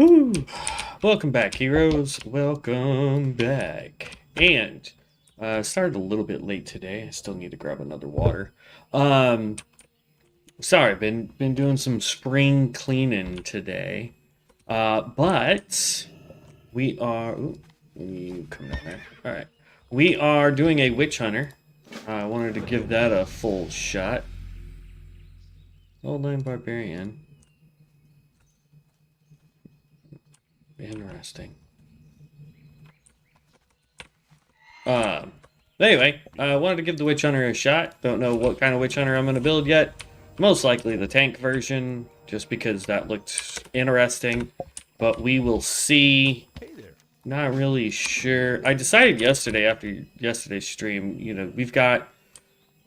Woo. Welcome back, heroes. Welcome back. And started a little bit late today. I still need to grab another water. Um, Sorry, been doing some spring cleaning today. But we are. Ooh, you come down there. All right. We are doing a witch hunter. I wanted to give that a full shot. Old line barbarian. Interesting. Um, anyway, I wanted to give the Witch Hunter a shot. Don't know what kind of Witch Hunter I'm going to build yet. Most likely the tank version, just because that looked interesting. But we will see. Hey there. Not really sure. I decided yesterday, after yesterday's stream, we've got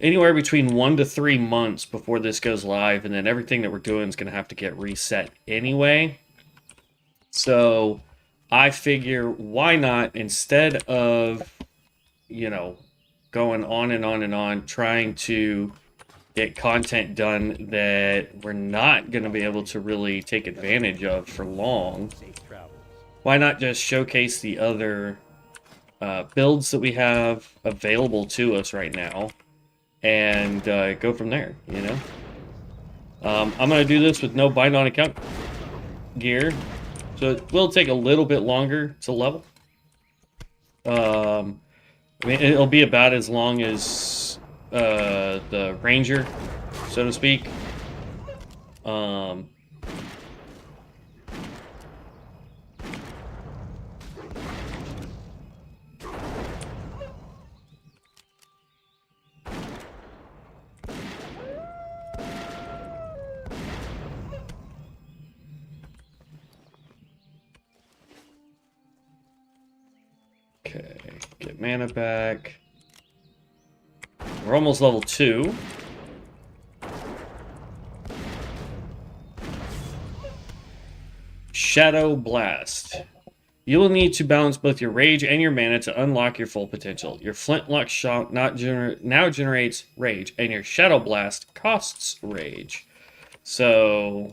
anywhere between 1 to 3 months before this goes live, and then everything that we're doing is going to have to get reset anyway. So I figure, why not, instead of going on and on and on, trying to get content done that we're not going to be able to really take advantage of for long. Safe travels. Why not just showcase the other builds that we have available to us right now and go from there, I'm going to do this with no bind on account gear, so it will take a little bit longer to level. I mean, it'll be about as long as the Ranger, so to speak. Okay, get mana back. We're almost level 2. Shadow Blast. You will need to balance both your rage and your mana to unlock your full potential. Your Flintlock shot now generates rage, and your Shadow Blast costs rage. So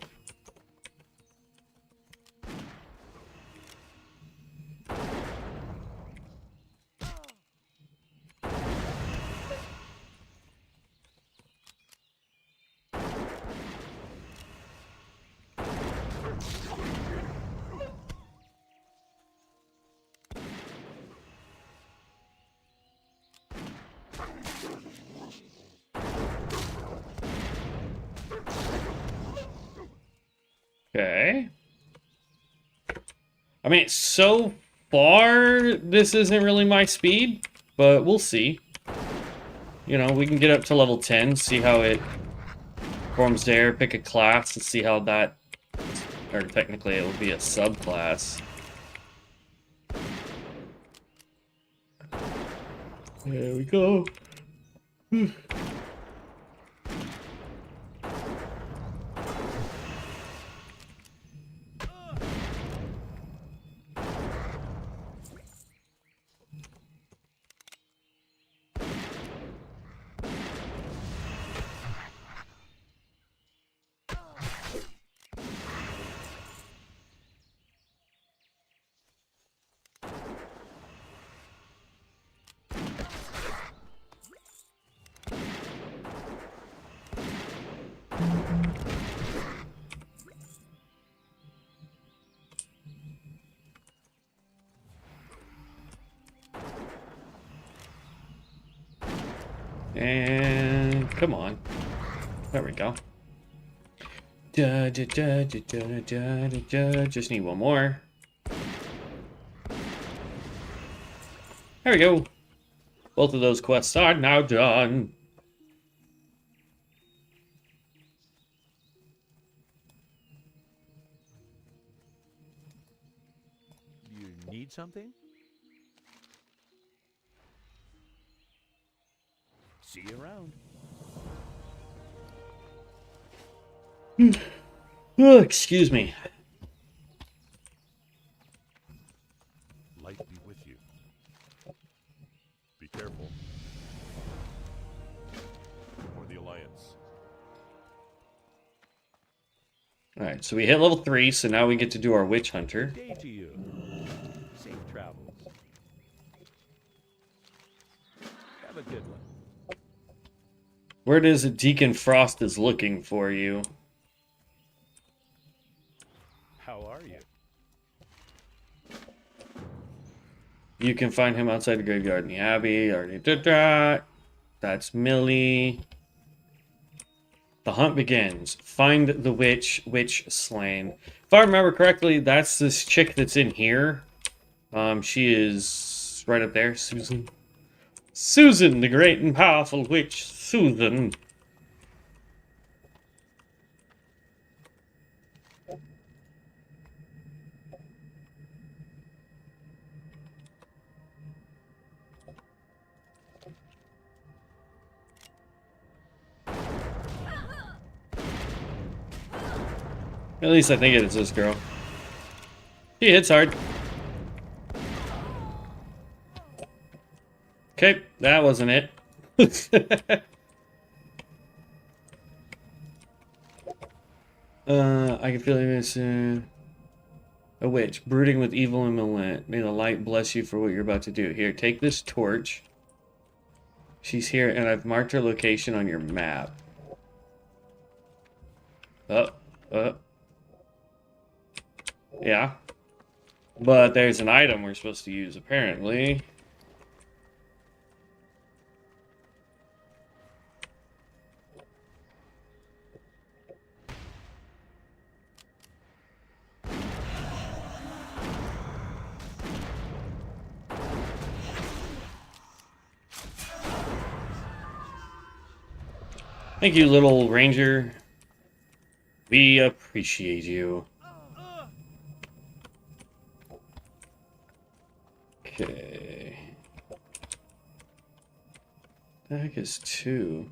okay. I mean, so far, this isn't really my speed, but we'll see. We can get up to level 10, see how it performs there, pick a class, and see how that, or technically it will be a subclass. There we go. And come on. There we go. Just need one more. There we go. Both of those quests are now done. You need something? See you around. Oh, excuse me. Light be with you. Be careful. For the Alliance. Alright, so we hit level 3, so now we get to do our Witch Hunter. Good day to you. Safe travels. Have a good one. Where does Deacon Frost is looking for you? How are you? You can find him outside the graveyard in the Abbey. Already did that. That's Millie. The hunt begins. Find the witch. Witch slain. If I remember correctly, that's this chick that's in here. She is right up there. Susan. Susan, the great and powerful witch. Susan. At least I think it is this girl. She hits hard. Okay, that wasn't it. I can feel this. A witch, brooding with evil and malent. May the light bless you for what you're about to do. Here, take this torch. She's here, and I've marked her location on your map. Yeah. But there's an item we're supposed to use, apparently. Thank you, little ranger. We appreciate you. Okay. The heck is 2?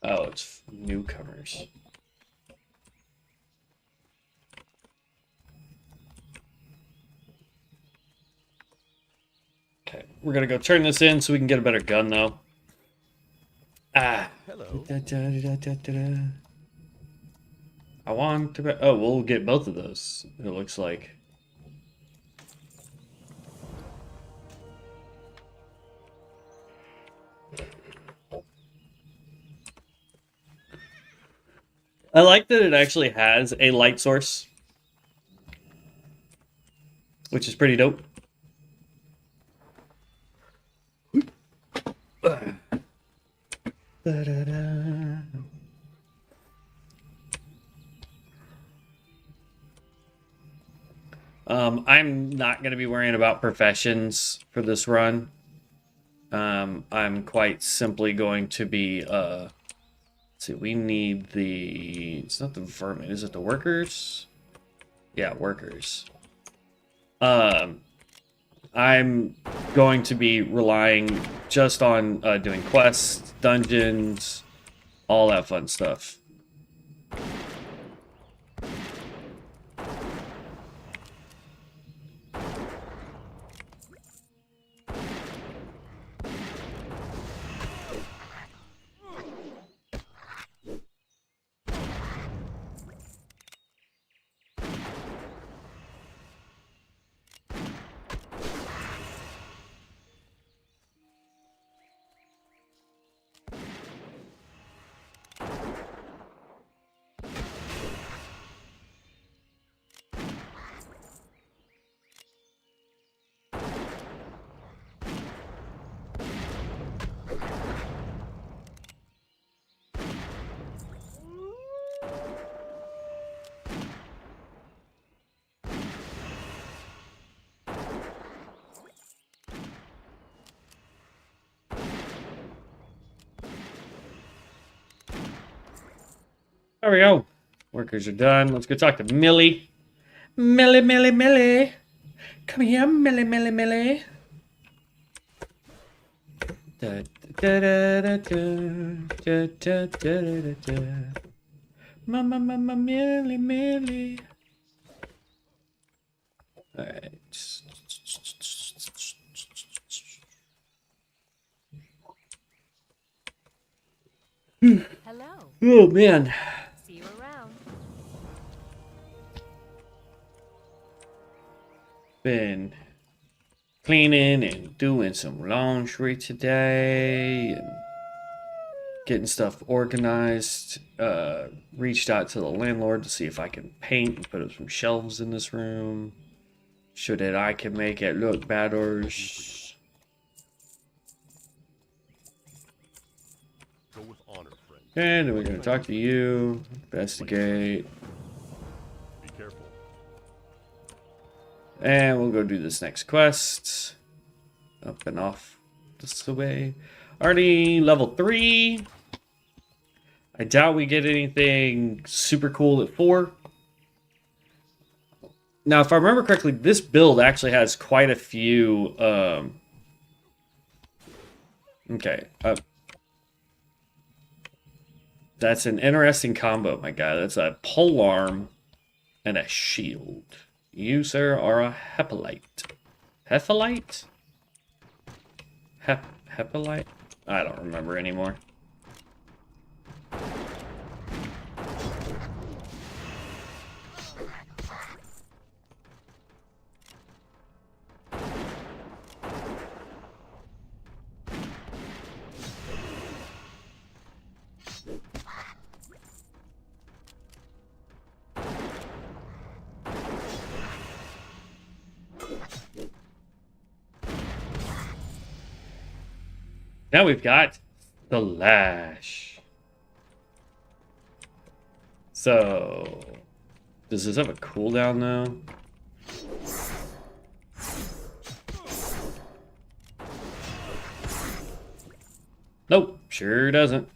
Oh, it's newcomers. Okay, we're gonna go turn this in so we can get a better gun, though. Ah. Hello. I want to. Oh, we'll get both of those. It looks like. I like that it actually has a light source, which is pretty dope. I'm not going to be worrying about professions for this run. I'm quite simply going to be, let's see, we need the, it's not the vermin, is it the workers? Yeah, workers. I'm going to be relying just on doing quests, dungeons, all that fun stuff. There we go. Workers are done. Let's go talk to Millie. Millie, Millie, Millie. Come here, Millie, Millie, Millie. Da, da, da, da, da, da, da, da, da. Mama, mama, Millie, Millie. Alright. Hello. Oh, man. See you around. Been cleaning and doing some laundry today and getting stuff organized. Reached out to the landlord to see if I can paint and put up some shelves in this room so that I can make it look better. Go with honor, friend. And then we're going to talk to you, investigate, Be careful. and we'll go do this next quest. Up and off this way. Already level 3. I doubt we get anything super cool at 4. Now, if I remember correctly, this build actually has quite a few, okay. That's an interesting combo, my guy. That's a polearm and a shield. You, sir, are a hepalite. Hephalite? Hepalite? I don't remember anymore. Now we've got the Lash. So, does this have a cooldown though? Nope, sure doesn't.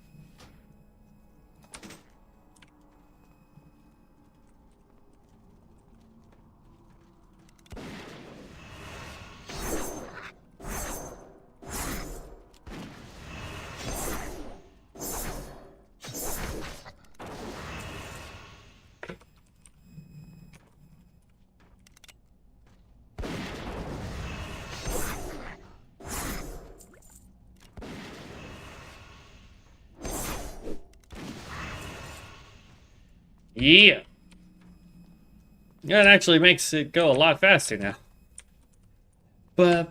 Yeah. Yeah, it actually makes it go a lot faster now. Ugh.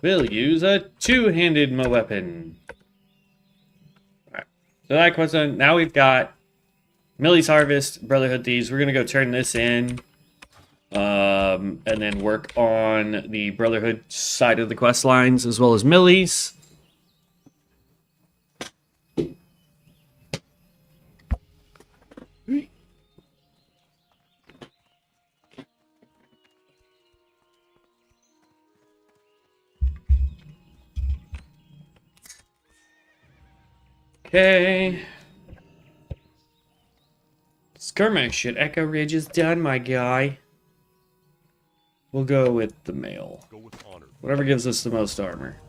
We'll use a two-handed weapon. Alright. So that question, now we've got Millie's Harvest, Brotherhood Thieves. We're gonna go turn this in. And then work on the Brotherhood side of the quest lines as well as Millie's. Okay. Skirmish at Echo Ridge is done, my guy. We'll go with the male. Go with honor. Whatever gives us the most armor.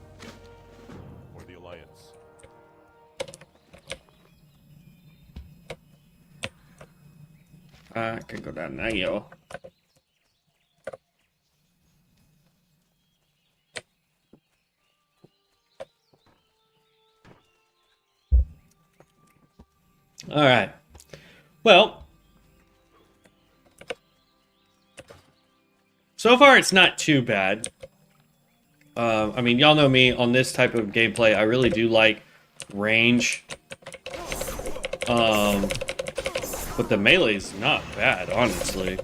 For the Alliance. I can go down now, yo. Alright. Well, so far it's not too bad. I mean, y'all know me on this type of gameplay. I really do like range. But the melee's not bad, honestly.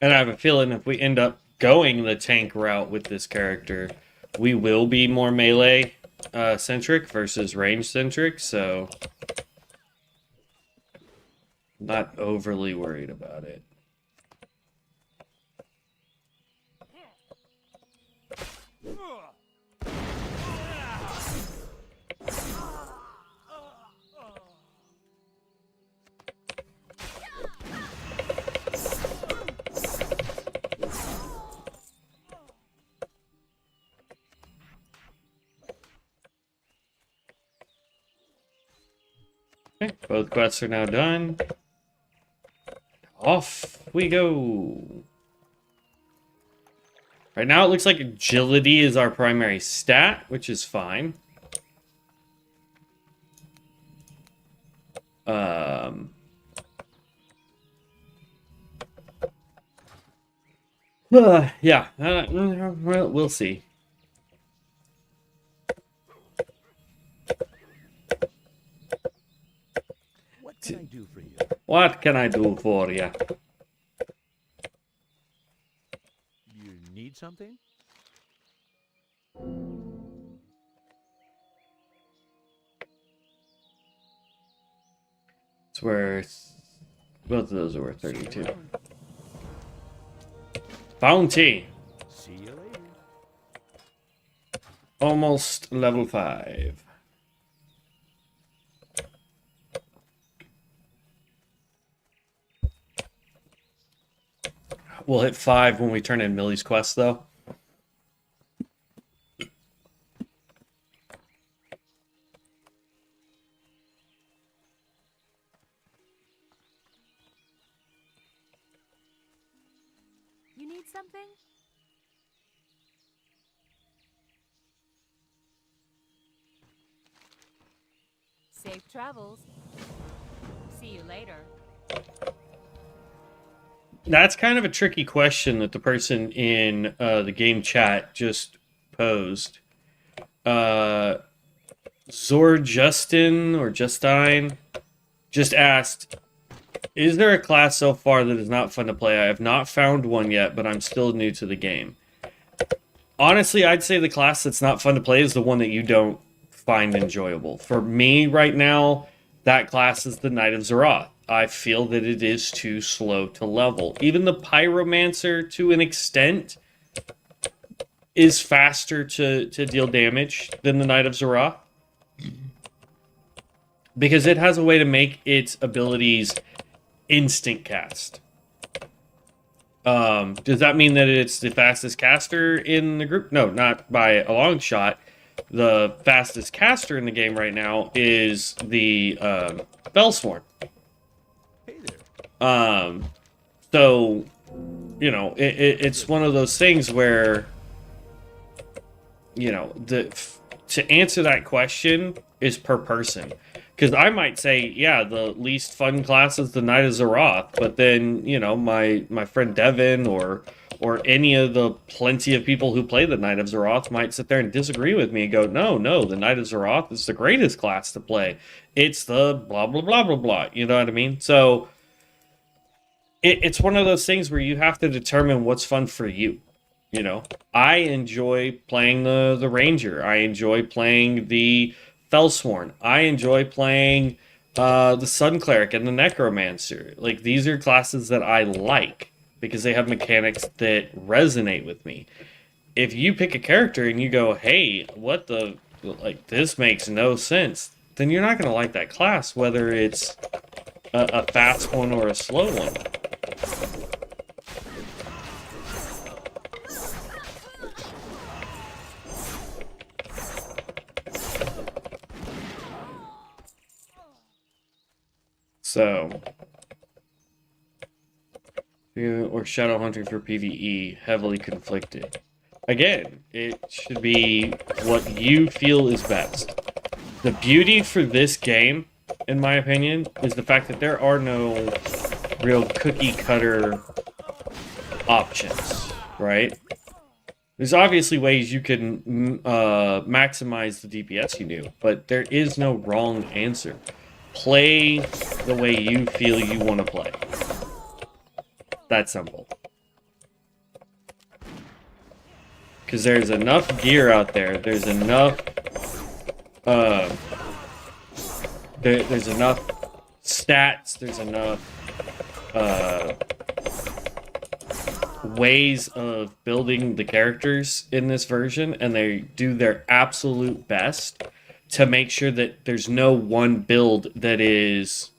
And I have a feeling if we end up going the tank route with this character, we will be more melee centric versus range centric, so not overly worried about it. Okay, both quests are now done. Off we go. Right now it looks like agility is our primary stat, which is fine. Yeah, well, we'll see. What can I do for you? What can I do for you? You need something? It's worth... Both of those are worth 32. Bounty! See you later. Almost level 5. We'll hit 5 when we turn in Millie's quest, though. You need something? Safe travels. See you later. That's kind of a tricky question that the person in the game chat just posed. Zor Justin or Justine just asked, is there a class so far that is not fun to play? I have not found one yet, but I'm still new to the game. Honestly, I'd say the class that's not fun to play is the one that you don't find enjoyable. For me right now, that class is the Knight of Zeroth. I feel that it is too slow to level. Even the Pyromancer, to an extent, is faster to deal damage than the Knight of Zeroth. Because it has a way to make its abilities instant cast. Does that mean that it's the fastest caster in the group? No, not by a long shot. The fastest caster in the game right now is the Fellsworn. Hey there. So, you know, it's one of those things where, you know, to answer that question is per person. Because I might say, yeah, the least fun class is the Knight of Zeroth, but then, you know, my friend Devin or any of the plenty of people who play the Knight of Zeroth might sit there and disagree with me and go, no, the Knight of Zeroth is the greatest class to play. It's the blah, blah, blah, blah, blah. You know what I mean? So it's one of those things where you have to determine what's fun for you. You know, I enjoy playing the Ranger. I enjoy playing the Fellsworn. I enjoy playing the Sun Cleric and the Necromancer. Like, these are classes that I like because they have mechanics that resonate with me. If you pick a character and you go, hey, what the, like, this makes no sense, then you're not going to like that class, whether it's a fast one or a slow one. So, or shadow hunting for PvE, heavily conflicted. Again, it should be what you feel is best. The beauty for this game, in my opinion, is the fact that there are no real cookie cutter options, right? There's obviously ways you can maximize the DPS you do, but there is no wrong answer. Play the way you feel you want to play. That simple. Because there's enough gear out there. There's enough... there's enough stats. There's enough ways of building the characters in this version, and they do their absolute best to make sure that there's no one build that is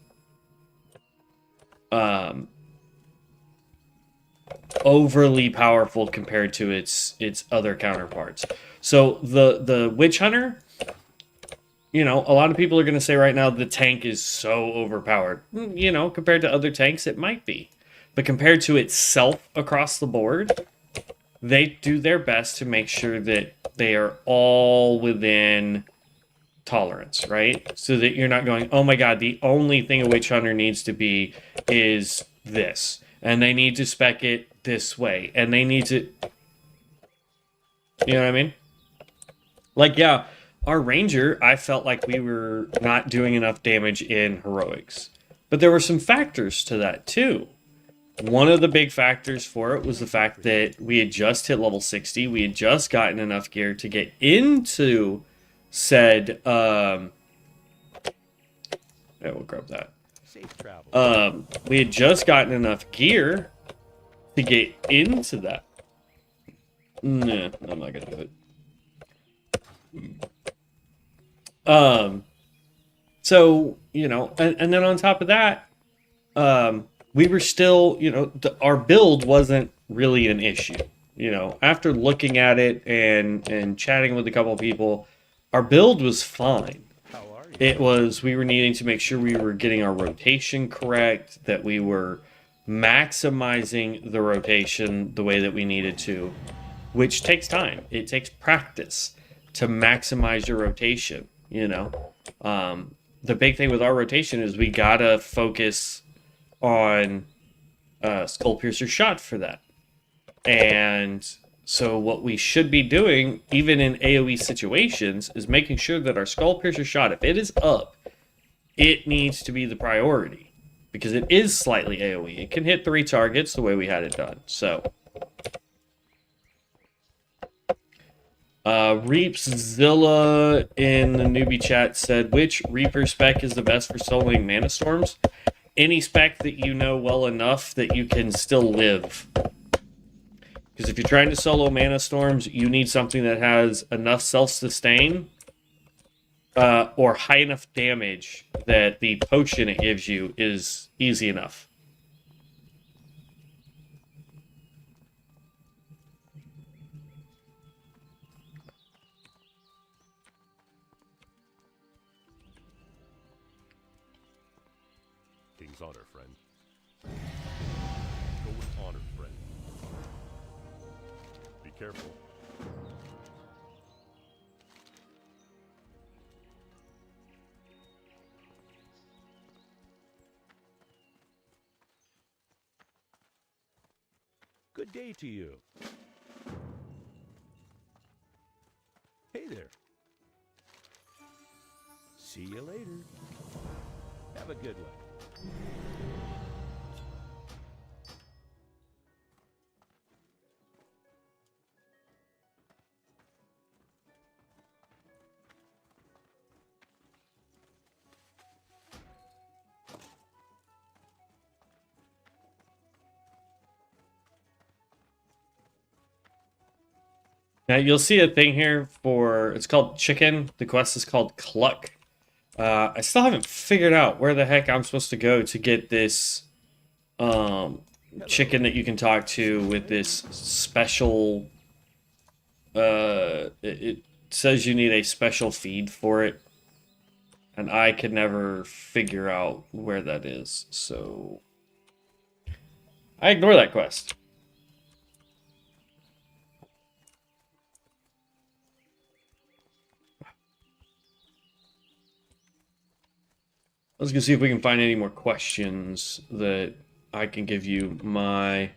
overly powerful compared to its other counterparts. So the Witch Hunter, you know, a lot of people are going to say right now the tank is so overpowered. You know, compared to other tanks, it might be. But compared to itself across the board, they do their best to make sure that they are all within tolerance, right? So that you're not going, oh my god, the only thing a Witch Hunter needs to be is this. And they need to spec it this way. And they need to... You know what I mean? Like, yeah, our Ranger, I felt like we were not doing enough damage in Heroics. But there were some factors to that, too. One of the big factors for it was the fact that we had just hit level 60. We had just gotten enough gear to get into said... yeah, we'll grab that. Safe travel. We had just gotten enough gear to get into that. Nah, I'm not gonna do it. So, you know, and then on top of that, we were still, you know, our build wasn't really an issue. You know, after looking at it and chatting with a couple of people, our build was fine. How are you? It was, we were needing to make sure we were getting our rotation correct, that we were maximizing the rotation the way that we needed to, which takes time. It takes practice to maximize your rotation, you know. The big thing with our rotation is we gotta focus on Skull Piercer shot for that. And so what we should be doing, even in AoE situations, is making sure that our Skull Piercer shot, if it is up, it needs to be the priority. Because it is slightly AoE. It can hit 3 targets the way we had it done. So, Reapszilla in the newbie chat said, which Reaper spec is the best for soloing Mana Storms? Any spec that you know well enough that you can still live. Because if you're trying to solo Mana Storms, you need something that has enough self-sustain or high enough damage that the potion it gives you is easy enough. King's honor, friend. Go with honor, friend. Be careful. Good day to you. Hey there. See you later. Have a good one. Now you'll see a thing here for, it's called Chicken. The quest is called Cluck. I still haven't figured out where the heck I'm supposed to go to get this chicken that you can talk to with this special, it says you need a special feed for it. And I could never figure out where that is, so I ignore that quest. Let's go see if we can find any more questions that I can give you my...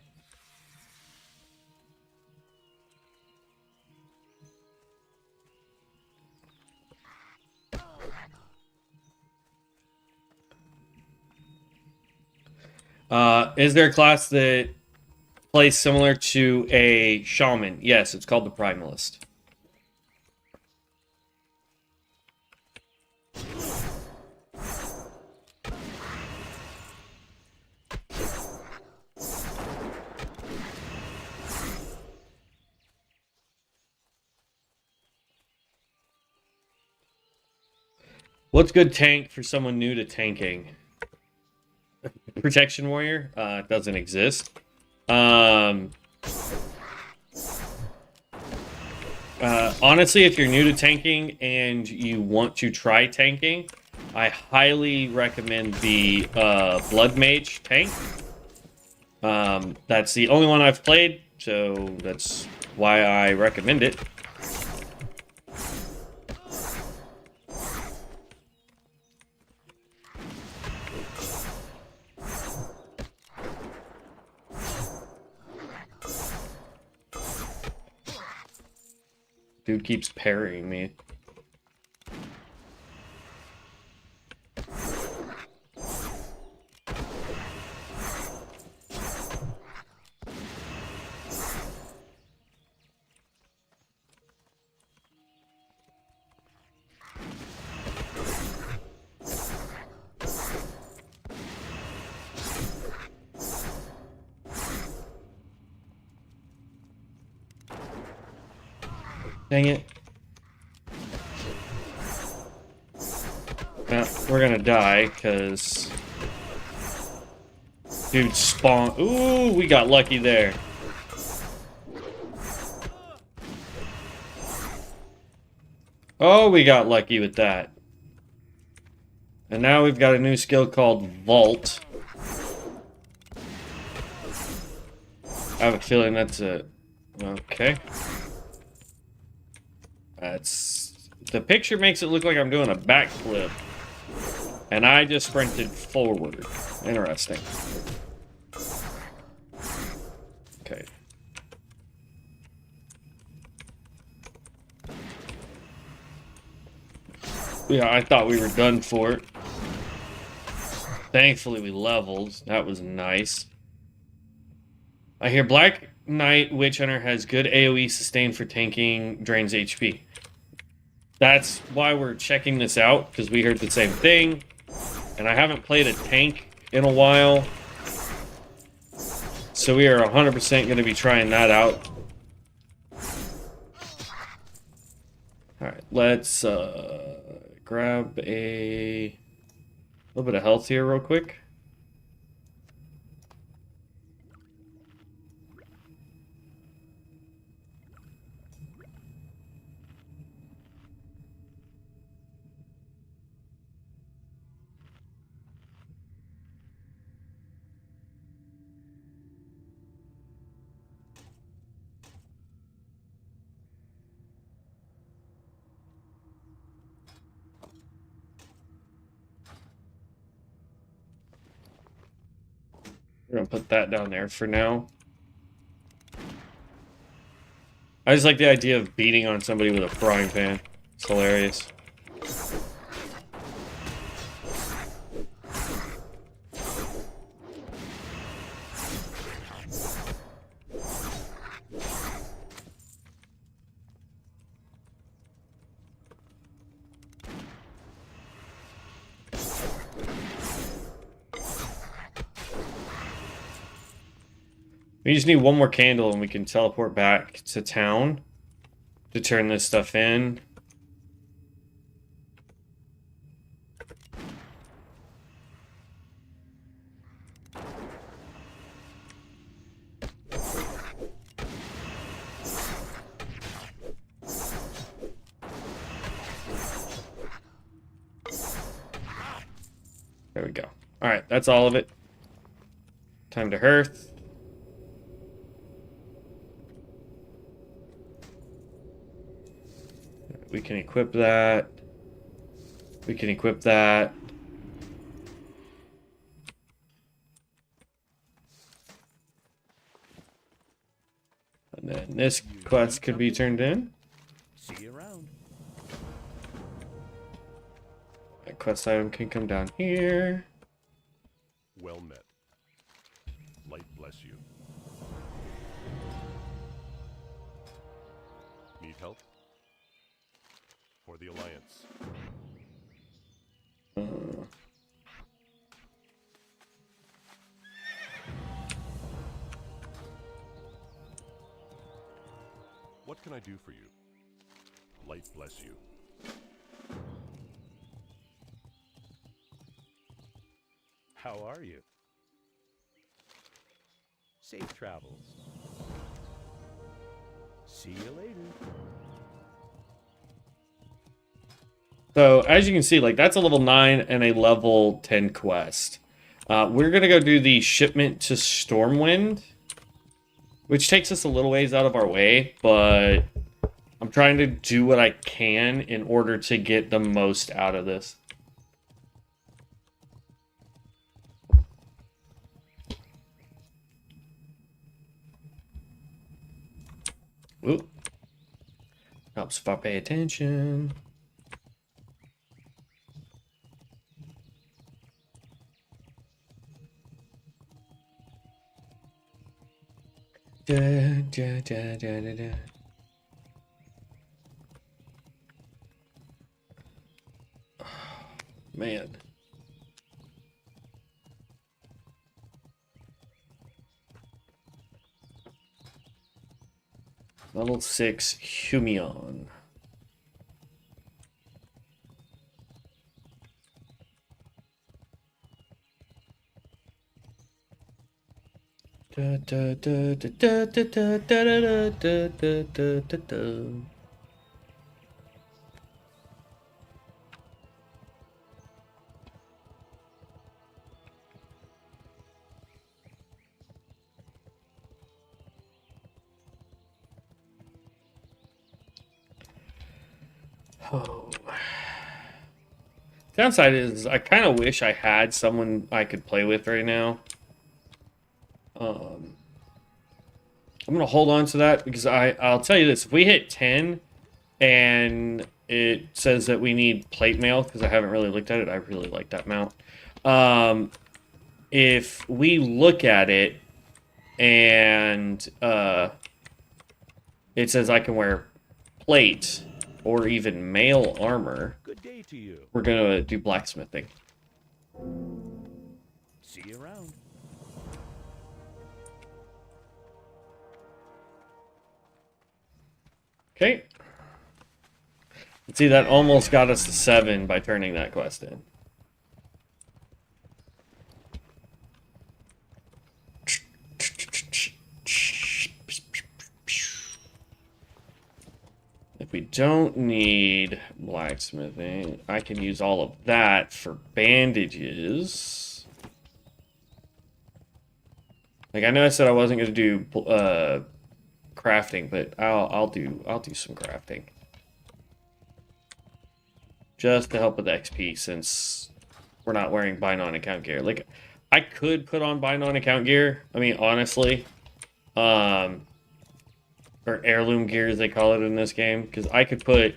Is there a class that play similar to a shaman. Yes, it's called the Primalist. What's good tank for someone new to tanking? Protection Warrior? It doesn't exist. Honestly, if you're new to tanking and you want to try tanking, I highly recommend the Blood Mage tank. That's the only one I've played, so that's why I recommend it. Dude keeps parrying me. Dang it. We're gonna die, because... Dude spawn... Ooh, we got lucky there. Oh, we got lucky with that. And now we've got a new skill called Vault. I have a feeling that's it. Okay. The picture makes it look like I'm doing a backflip. And I just sprinted forward. Interesting. Okay. Yeah, I thought we were done for it. Thankfully we leveled. That was nice. I hear Black Knight Witch Hunter has good AoE sustain for tanking, drains HP. That's why we're checking this out, because we heard the same thing. And I haven't played a tank in a while. So we are 100% going to be trying that out. Alright, let's grab a little bit of health here real quick. We're gonna put that down there for now. I just like the idea of beating on somebody with a frying pan. It's hilarious. We just need one more candle and we can teleport back to town to turn this stuff in. There we go. Alright, that's all of it. Time to hearth. We can equip that. We can equip that. And then this quest could be turned in. See you around. That quest item can come down here. Well met. Light bless you. What can I do for you? Light bless you. How are you? Safe travels. See you later. So as you can see, like that's a level 9 and a level 10 quest. We're gonna go do the shipment to Stormwind, which takes us a little ways out of our way, but I'm trying to do what I can in order to get the most out of this. Ooh. Helps if I pay attention. Da, da, da, da, da, da. Man. Level 6 Humion. Da, da, da, da, da, da, da, da, da, da, da, da, da. Oh. Downside is I kind of wish I had someone I could play with right now. I'm gonna hold on to that because I'll tell you this: if we hit 10 and it says that we need plate mail, because I haven't really looked at it, I really like that mount. If we look at it and it says I can wear plate or even mail armor, Good day to you. we're gonna do blacksmithing. See you around. Okay. See, that almost got us to 7 by turning that quest in. If we don't need blacksmithing, I can use all of that for bandages. Like, I know I said I wasn't going to do crafting, but I'll do some crafting. Just to help with XP, since we're not wearing bind on account gear. Like, I could put on bind on account gear. I mean, honestly, or heirloom gear as they call it in this game, because I could put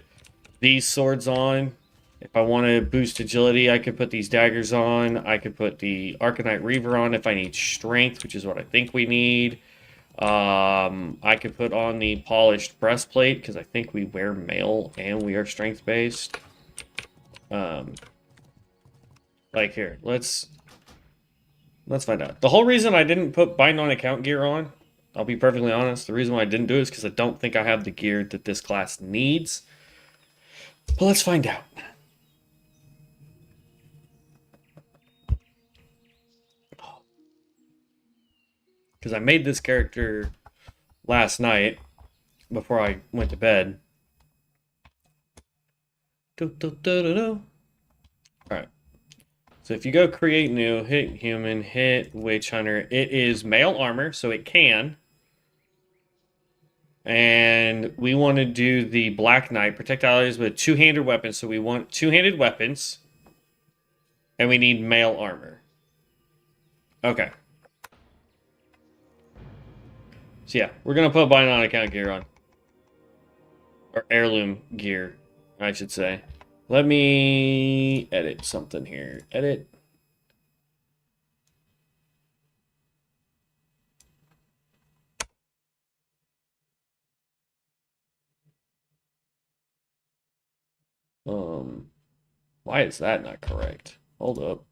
these swords on. If I want to boost agility, I could put these daggers on. I could put the Arcanite Reaver on if I need strength, which is what I think we need. I could put on the polished breastplate because I think we wear mail and we are strength based. Like here, let's find out. The whole reason I didn't put bind on account gear on, I'll be perfectly honest, the reason why I didn't do it is because I don't think I have the gear that this class needs. But let's find out. Because I made this character last night before I went to bed. Alright. So if you go create new, hit human, hit witch hunter, it is mail armor, so it can. And we want to do the Black Knight, protect allies with two-handed weapons. So we want two-handed weapons. And we need mail armor. Okay. So yeah, we're going to put bind on account gear on. Or heirloom gear, I should say. Let me edit something here. Edit. Why is that not correct? Hold up.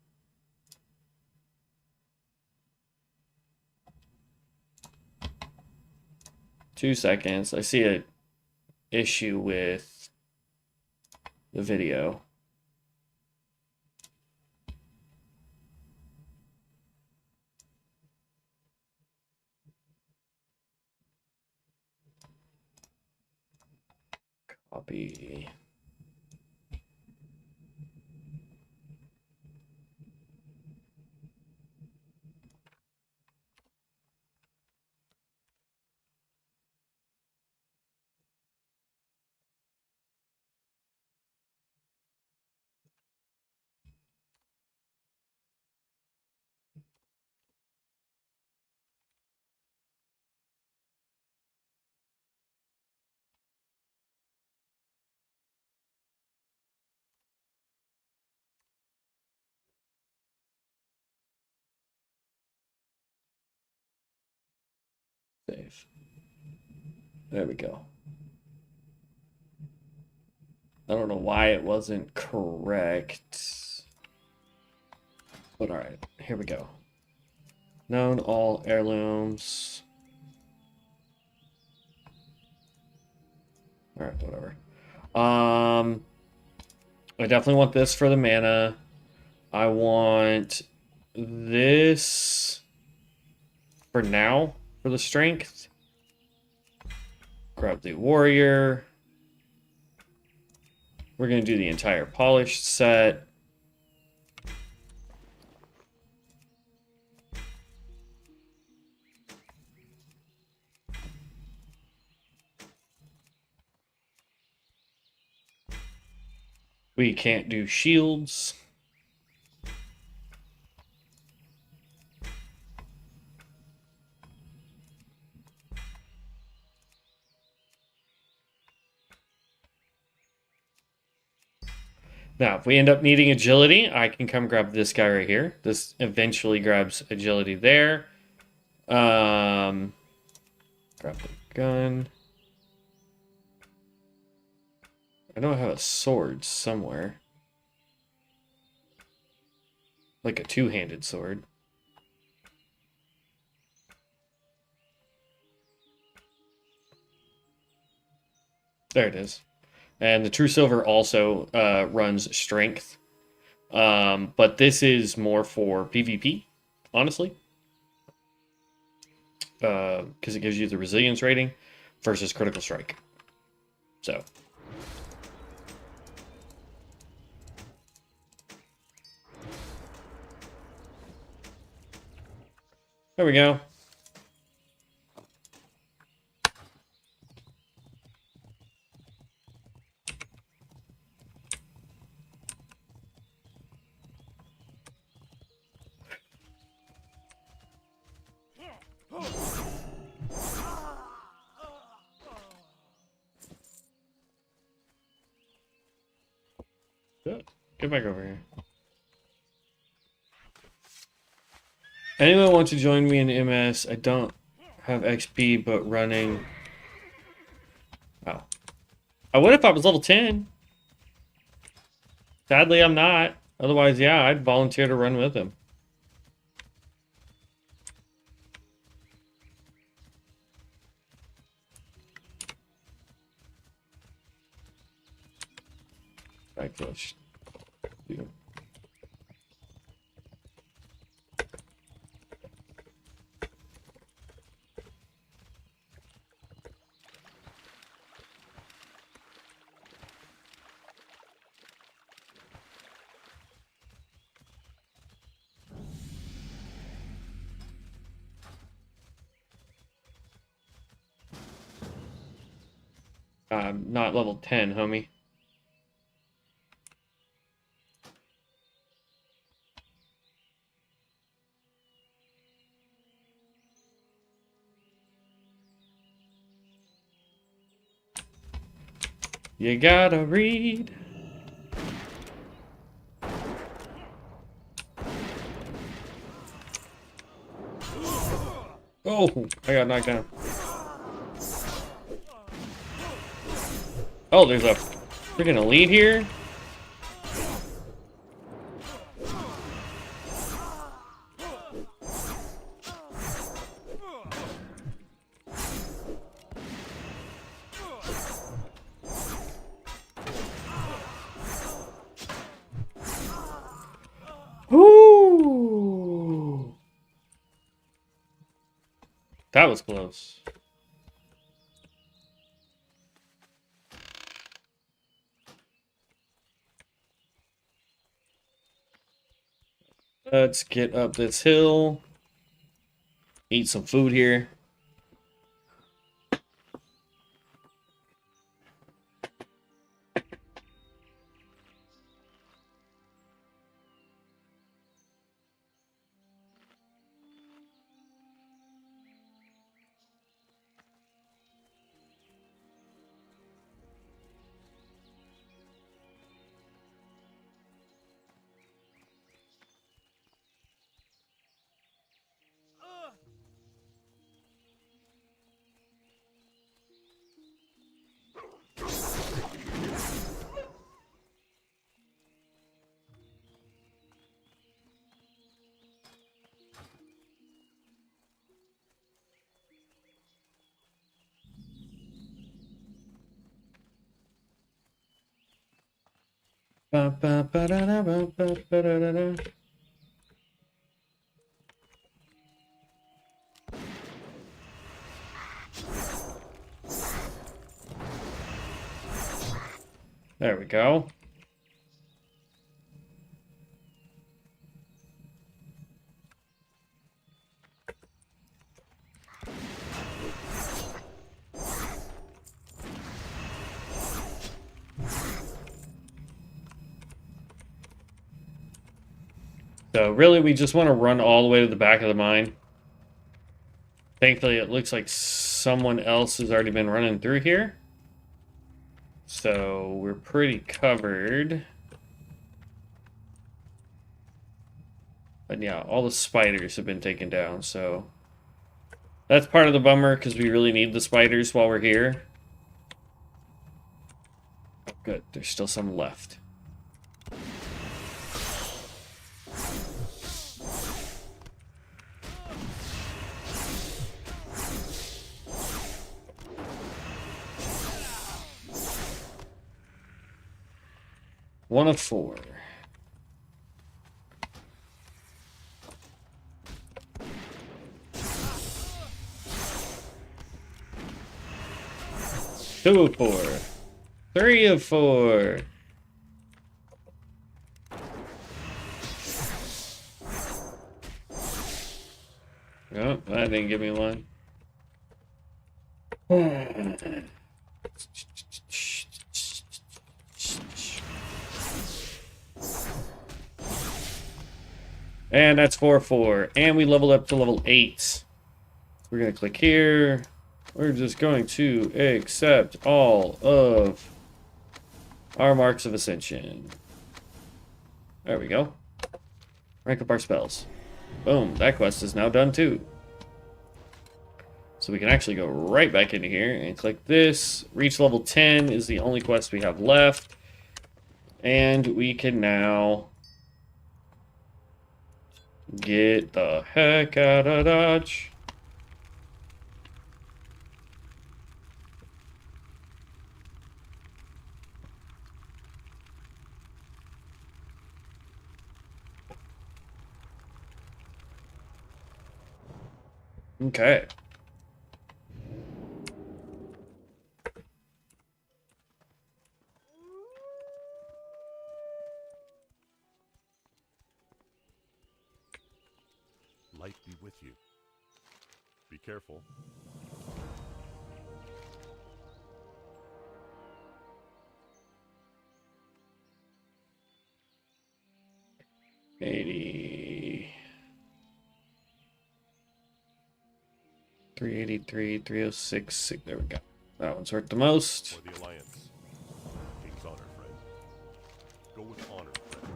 Two seconds. I see it. issue with the video. Copy. Save. There we go. I don't know why it wasn't correct. But alright, here we go. Known all heirlooms. Alright, whatever. I definitely want this for the mana. I want this for now for the strength. Grab the warrior. We're going to do the entire polished set. We can't do shields. Now, if we end up needing agility, I can come grab this guy right here. This eventually grabs agility there. Grab the gun. I know I have a sword somewhere. Like a two-handed sword. There it is. And the True Silver also runs strength. But this is more for PvP, honestly. Because it gives you the resilience rating versus critical strike. So. There we go. Get back over here. Anyone want to join me in MS? I don't have XP, but running. Oh. I would if I was level 10. Sadly, I'm not. Otherwise, yeah, I'd volunteer to run with him. Backflash. Yeah. I'm not level 10, homie. You gotta read. Oh, I got knocked down. Oh, there's a freaking elite here. That was close. Let's get up this hill. Eat some food here. Ba, ba, ba, da, da, ba, ba, ba, da, da, da. There we go. So really, we just want to run all the way to the back of the mine. Thankfully, it looks like someone else has already been running through here. So we're pretty covered. But yeah, all the spiders have been taken down, so... That's part of the bummer, because we really need the spiders while we're here. Good, there's still some left. One of 4. Two of 4. 3 of 4. Oh, that didn't give me one. And that's 4-4. And we leveled up to level 8. We're going to click here. We're just going to accept all of our marks of ascension. There we go. Rank up our spells. Boom. That quest is now done too. So we can actually go right back into here and click this. Reach level 10 is the only quest we have left. And we can now get the heck out of Dodge. Okay. Light be with you. Be careful. $80. 383, 306. There we go. That one's worth the most. For the Alliance. King's honor, friend. Go with honor, friend.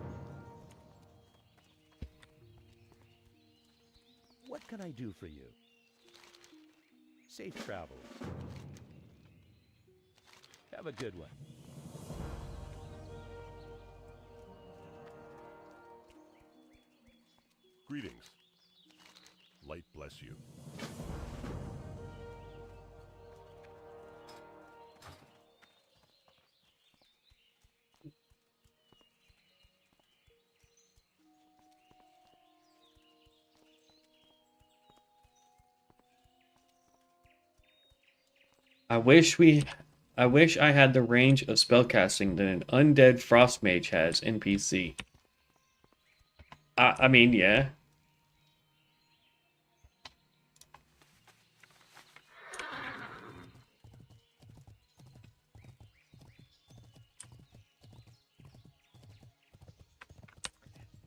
What can I do for you? Safe travels. Have a good one. Greetings. Light bless you. I wish I had the range of spellcasting that an undead frost mage has in PC. I mean, yeah.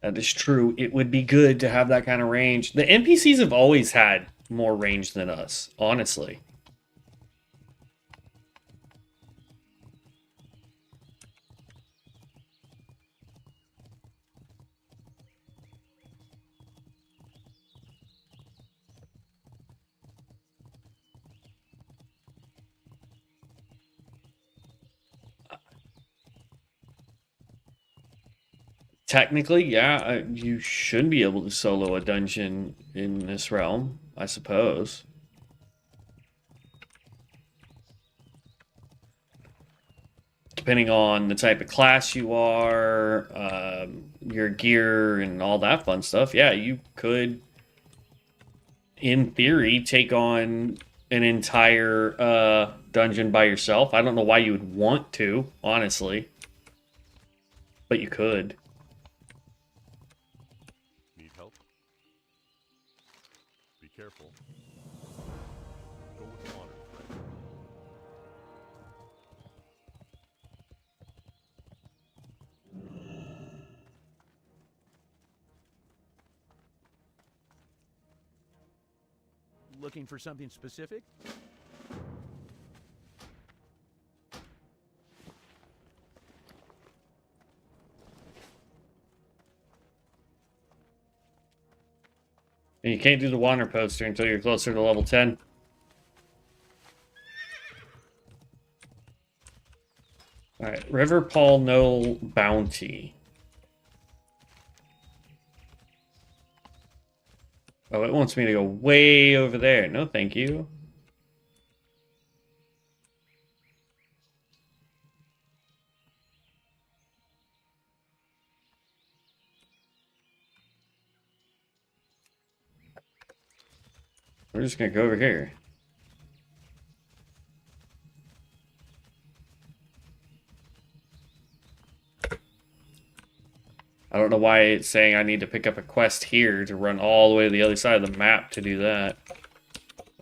That is true. It would be good to have that kind of range. The NPCs have always had more range than us, honestly. Technically, yeah, you should be able to solo a dungeon in this realm, I suppose. Depending on the type of class you are, your gear, and all that fun stuff, yeah, you could, in theory, take on an entire dungeon by yourself. I don't know why you would want to, honestly, but you could. Need help? Be careful. Go with honor, friend. Looking for something specific? And you can't do the wander poster until you're closer to level 10. Alright, River Paul Knoll Bounty. Oh, it wants me to go way over there. No, thank you. We're just gonna go over here. I don't know why it's saying I need to pick up a quest here to run all the way to the other side of the map to do that.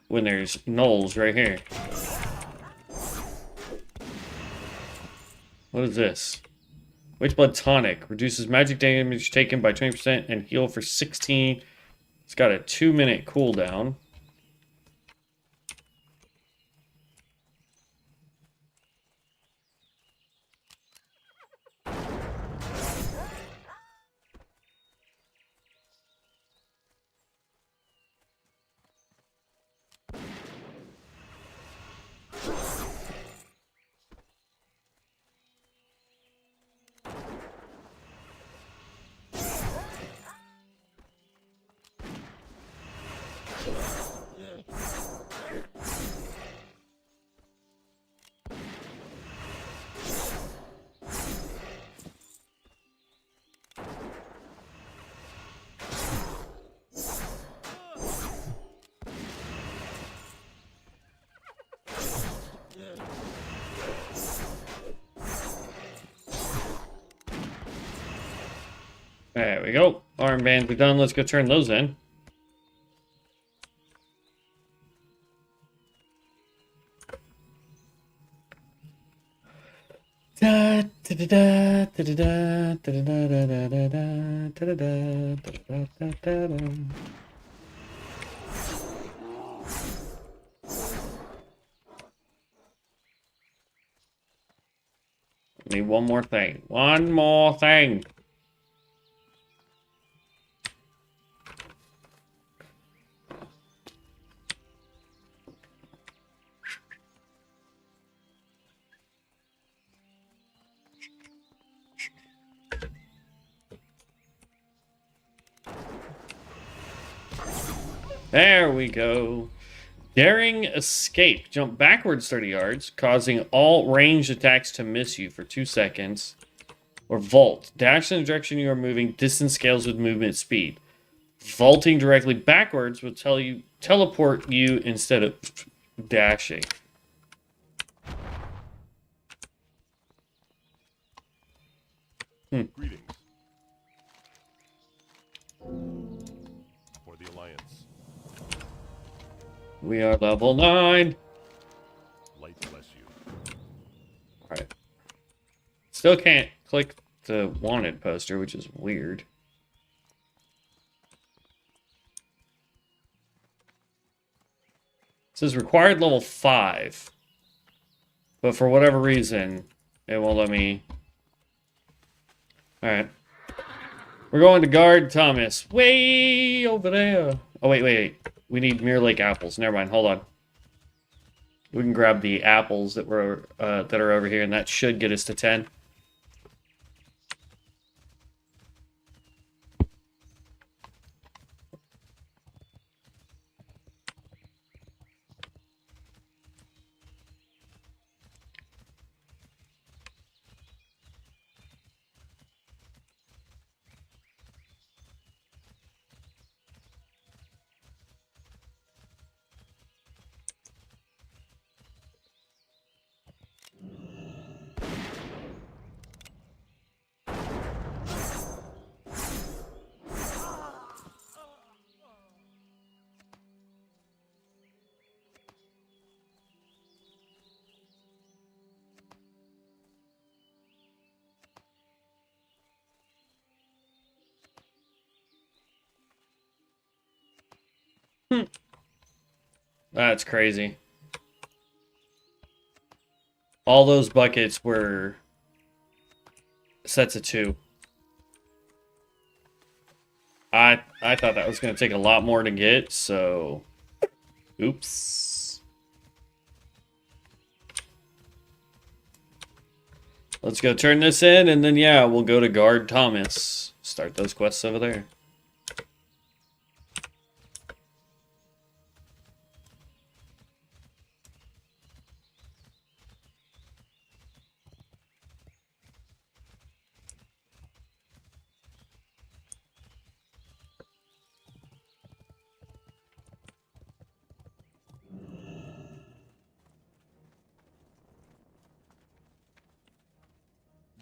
When there's gnolls right here. What is this? Witchblood Tonic. Reduces magic damage taken by 20% and heal for 16. It's got a 2-minute cooldown. There we go. Armbands are done. Let's go turn those in. Da, da, da, da, da, da, da, da, da, da, da, da, da, da, da, da, da. Need one more thing. One more thing. There we go. Daring Escape. Jump backwards 30 yards, causing all ranged attacks to miss you for 2 seconds. Or Vault. Dash in the direction you are moving. Distance scales with movement speed. Vaulting directly backwards will teleport you instead of dashing. Greetings. For the Alliance. We are level 9. Light bless you. Alright. Still can't click the wanted poster, which is weird. It says required level 5. But for whatever reason, it won't let me. Alright. We're going to guard Thomas. Way over there. Oh, wait. We need Mirror Lake apples. Never mind. Hold on. We can grab the apples that are over here, and that should get us to 10. That's crazy. All those buckets were sets of 2. I thought that was going to take a lot more to get, so... Oops. Let's go turn this in, and then, yeah, we'll go to guard Thomas. Start those quests over there.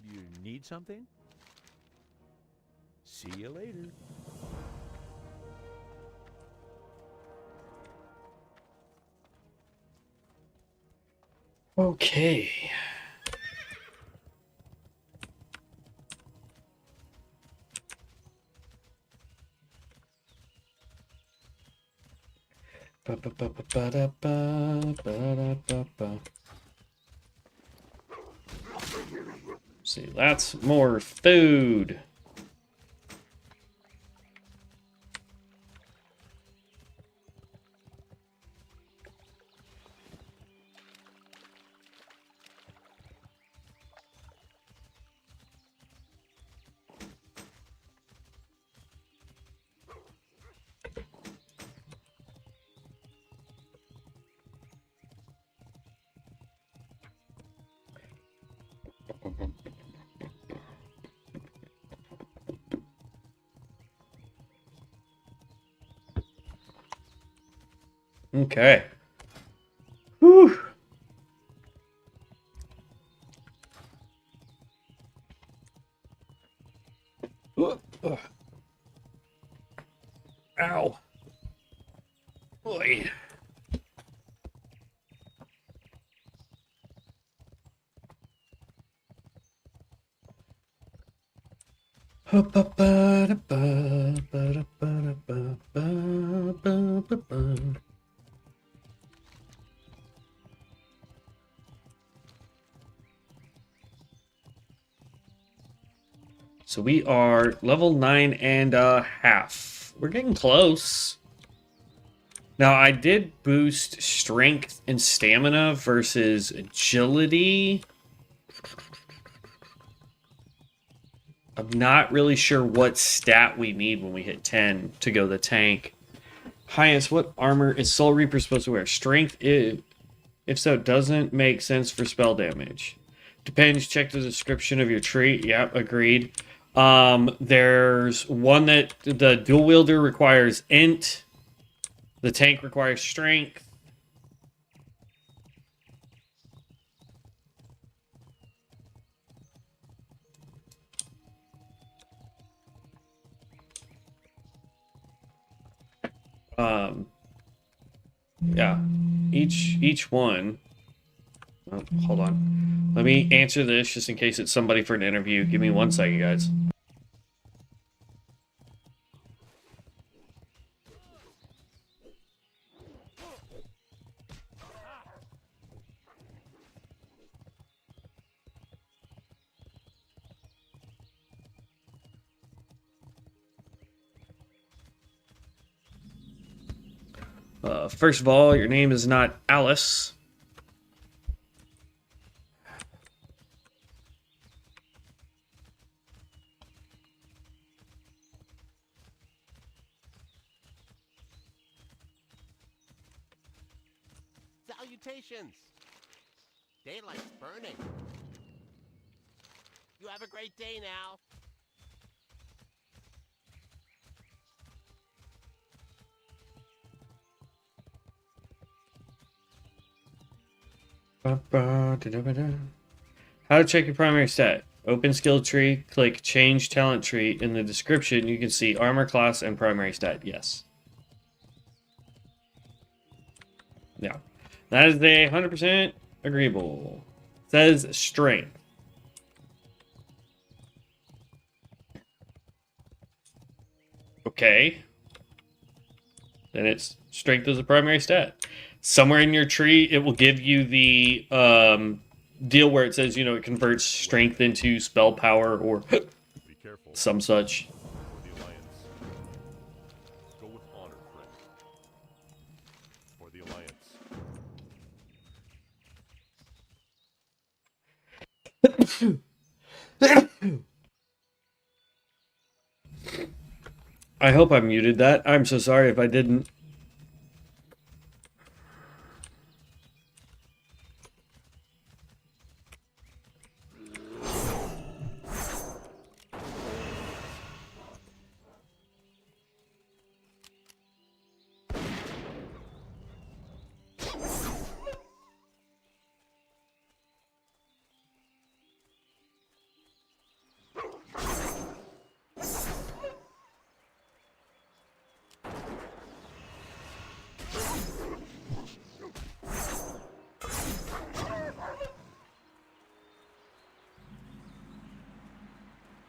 You need something? See you later. Okay. See, that's more food. Okay. Whew. Ow. Boy. So we are level 9.5. We're getting close. Now, I did boost strength and stamina versus agility. I'm not really sure what stat we need when we hit 10 to go the tank. Highest, what armor is Soul Reaper supposed to wear? Strength, if so, it doesn't make sense for spell damage. Depends, check the description of your tree. Yep, agreed. There's one that the dual wielder requires int. The tank requires strength. Yeah. Each one. Oh, hold on. Let me answer this just in case it's somebody for an interview. Give me 1 second, guys. First of all, your name is not Alice. Salutations! Daylight's burning. You have a great day now. How to check your primary stat. Open skill tree, click change talent tree. In the description, you can see armor class and primary stat. Yes. Yeah. That is a 100% agreeable. Says strength. Okay. Then it's strength as a primary stat. Somewhere in your tree, it will give you the deal where it says, it converts strength into spell power or Be careful. some such. For the Alliance. Go with honor, friend. For the Alliance. I hope I muted that. I'm so sorry if I didn't.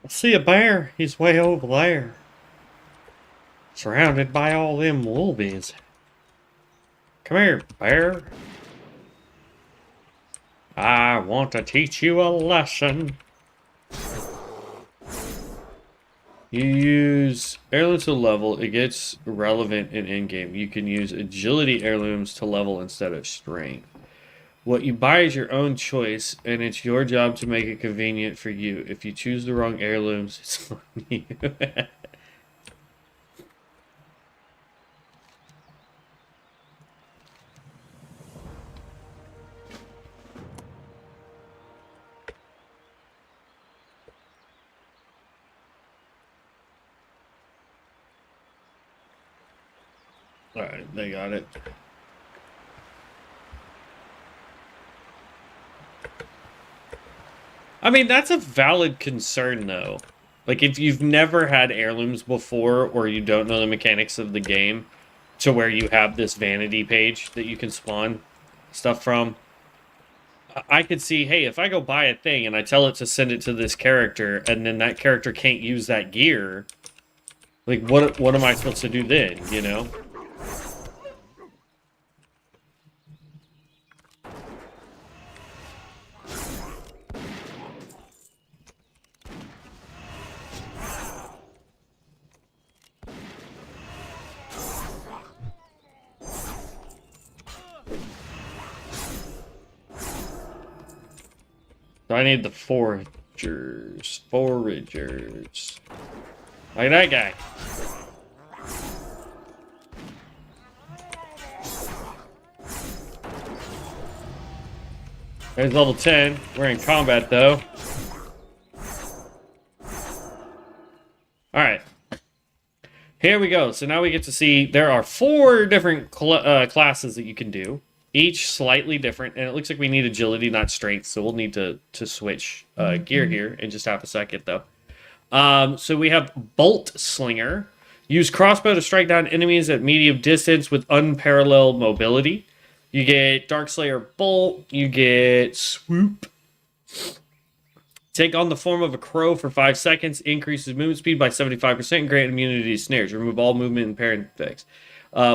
I see a bear. He's way over there. Surrounded by all them wolves. Come here, bear. I want to teach you a lesson. You use heirloom to level, it gets relevant in in-game. You can use agility heirlooms to level instead of strength. What you buy is your own choice, and it's your job to make it convenient for you. If you choose the wrong heirlooms, it's on you. Alright, they got it. I mean, that's a valid concern, though. Like, if you've never had heirlooms before, or you don't know the mechanics of the game, to where you have this vanity page that you can spawn stuff from, I could see, hey, if I go buy a thing and I tell it to send it to this character, and then that character can't use that gear, like, what am I supposed to do then, you know? So I need the foragers. Foragers. Like that guy. There's level 10. We're in combat, though. Alright. Here we go. So now we get to see there are 4 different classes that you can do. Each slightly different, and it looks like we need agility, not strength, so we'll need to switch gear here in just half a second, though. So we have Bolt Slinger. Use crossbow to strike down enemies at medium distance with unparalleled mobility. You get Darkslayer Bolt. You get Swoop. Take on the form of a crow for 5 seconds. Increases movement speed by 75% and grant immunity to snares. Remove all movement and parry effects.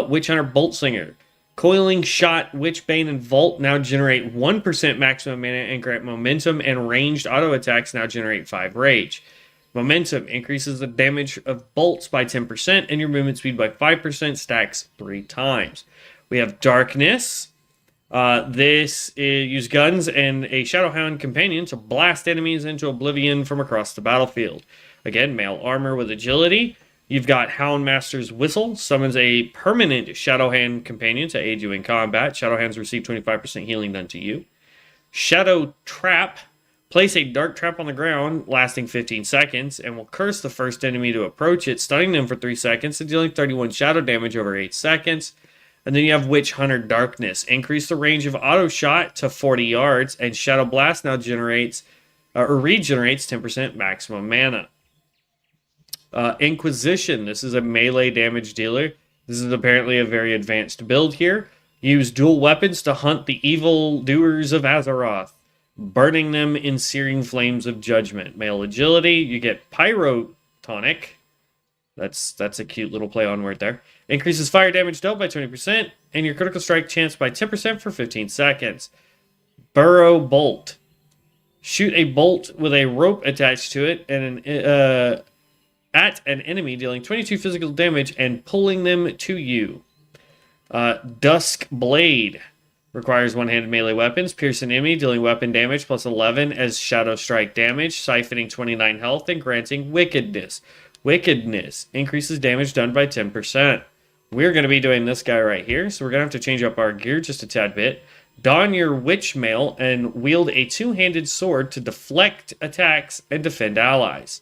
Witch Hunter Bolt Slinger. Coiling Shot, Witchbane, and Vault now generate 1% maximum mana and grant momentum, and ranged auto attacks now generate 5 rage. Momentum increases the damage of bolts by 10% and your movement speed by 5%, stacks 3 times. We have Darkness. This is use guns and a Shadowhound companion to blast enemies into oblivion from across the battlefield. Again, mail armor with agility. You've got Houndmaster's Whistle, summons a permanent Shadowhand companion to aid you in combat. Shadowhands receive 25% healing done to you. Shadow Trap, place a dark trap on the ground lasting 15 seconds and will curse the first enemy to approach it, stunning them for 3 seconds and dealing 31 shadow damage over 8 seconds. And then you have Witch Hunter Darkness. Increase the range of auto shot to 40 yards, and Shadow Blast now generates or regenerates 10% maximum mana. Inquisition. This is a melee damage dealer. This is apparently a very advanced build here. Use dual weapons to hunt the evil doers of Azeroth, burning them in searing flames of judgment. Male agility. You get Pyrotonic. That's a cute little play on word there. Increases fire damage dealt by 20% and your critical strike chance by 10% for 15 seconds. Burrow Bolt. Shoot a bolt with a rope attached to it and at an enemy, dealing 22 physical damage and pulling them to you. Dusk Blade. Requires one-handed melee weapons. Pierce an enemy, dealing weapon damage plus 11 as shadow strike damage, siphoning 29 health and granting Wickedness. Wickedness increases damage done by 10%. We're going to be doing this guy right here, so we're going to have to change up our gear just a tad bit. Don your witch mail and wield a two-handed sword to deflect attacks and defend allies.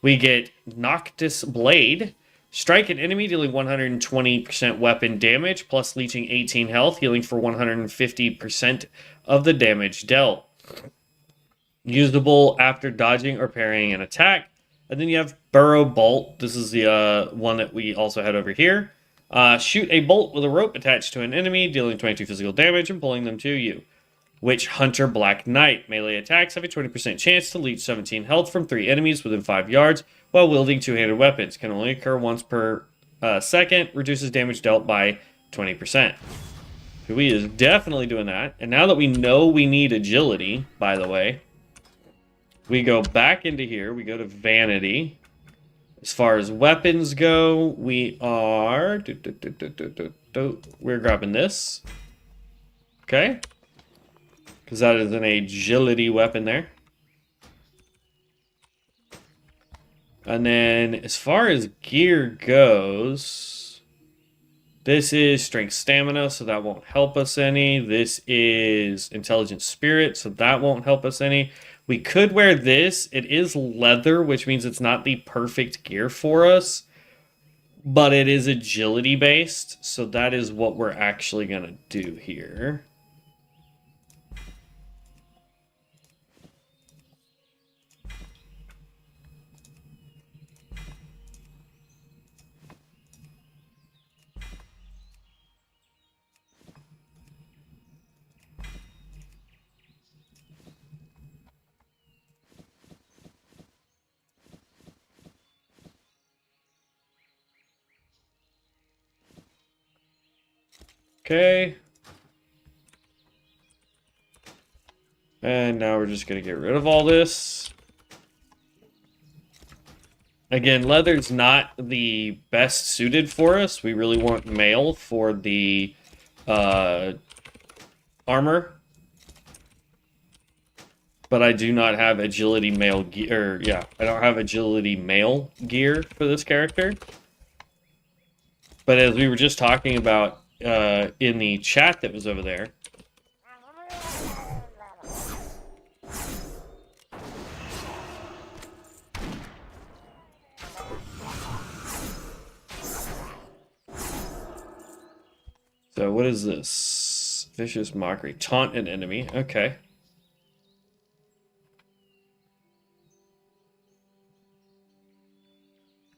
We get Noctis Blade. Strike an enemy, dealing 120% weapon damage, plus leeching 18 health, healing for 150% of the damage dealt. Usable after dodging or parrying an attack. And then you have Burrow Bolt. This is the one that we also had over here. Shoot a bolt with a rope attached to an enemy, dealing 22 physical damage and pulling them to you. Witch Hunter Black Knight. Melee attacks have a 20% chance to leech 17 health from 3 enemies within 5 yards while wielding two-handed weapons. Can only occur once per second. Reduces damage dealt by 20%. So we is definitely doing that. And now that we know we need agility, by the way, we go back into here. We go to Vanity. As far as weapons go, we are... We're grabbing this. Okay. Because that is an agility weapon there. And then as far as gear goes, this is strength stamina, so that won't help us any. This is intelligent spirit, so that won't help us any. We could wear this. It is leather, which means it's not the perfect gear for us, but it is agility based, so that is what we're actually going to do here. Okay. And now we're just going to get rid of all this. Again, leather's not the best suited for us. We really want mail for the armor. But I do not have agility mail gear. Yeah, I don't have agility mail gear for this character. But as we were just talking about in the chat that was over there, so what is this? Vicious Mockery. Taunt an enemy. Okay.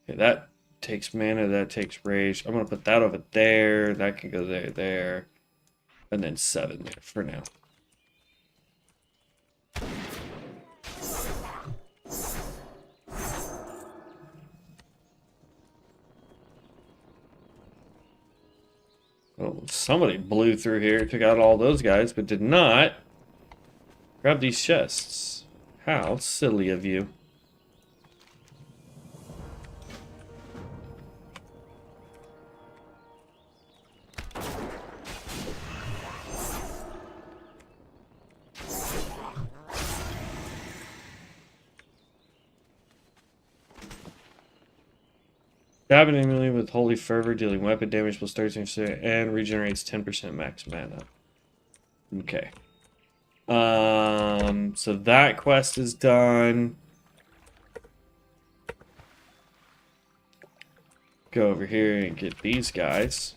Okay, that takes mana, that takes rage. I'm gonna put that over there. That can go there, there. And then 7 there for now. Oh, somebody blew through here, took out all those guys, but did not grab these chests. How silly of you. Stab an enemy with Holy Fervor, dealing weapon damage plus 13% and regenerates 10% max mana. Okay. So that quest is done. Go over here and get these guys.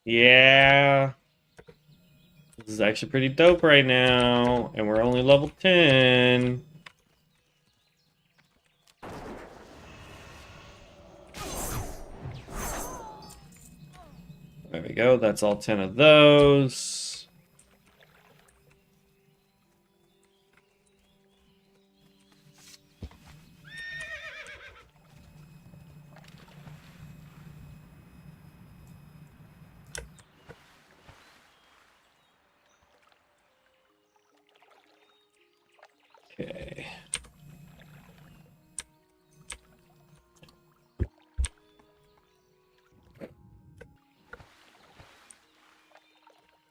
Yeah. This is actually pretty dope right now. And we're only level 10. There we go. That's all 10 of those. Okay.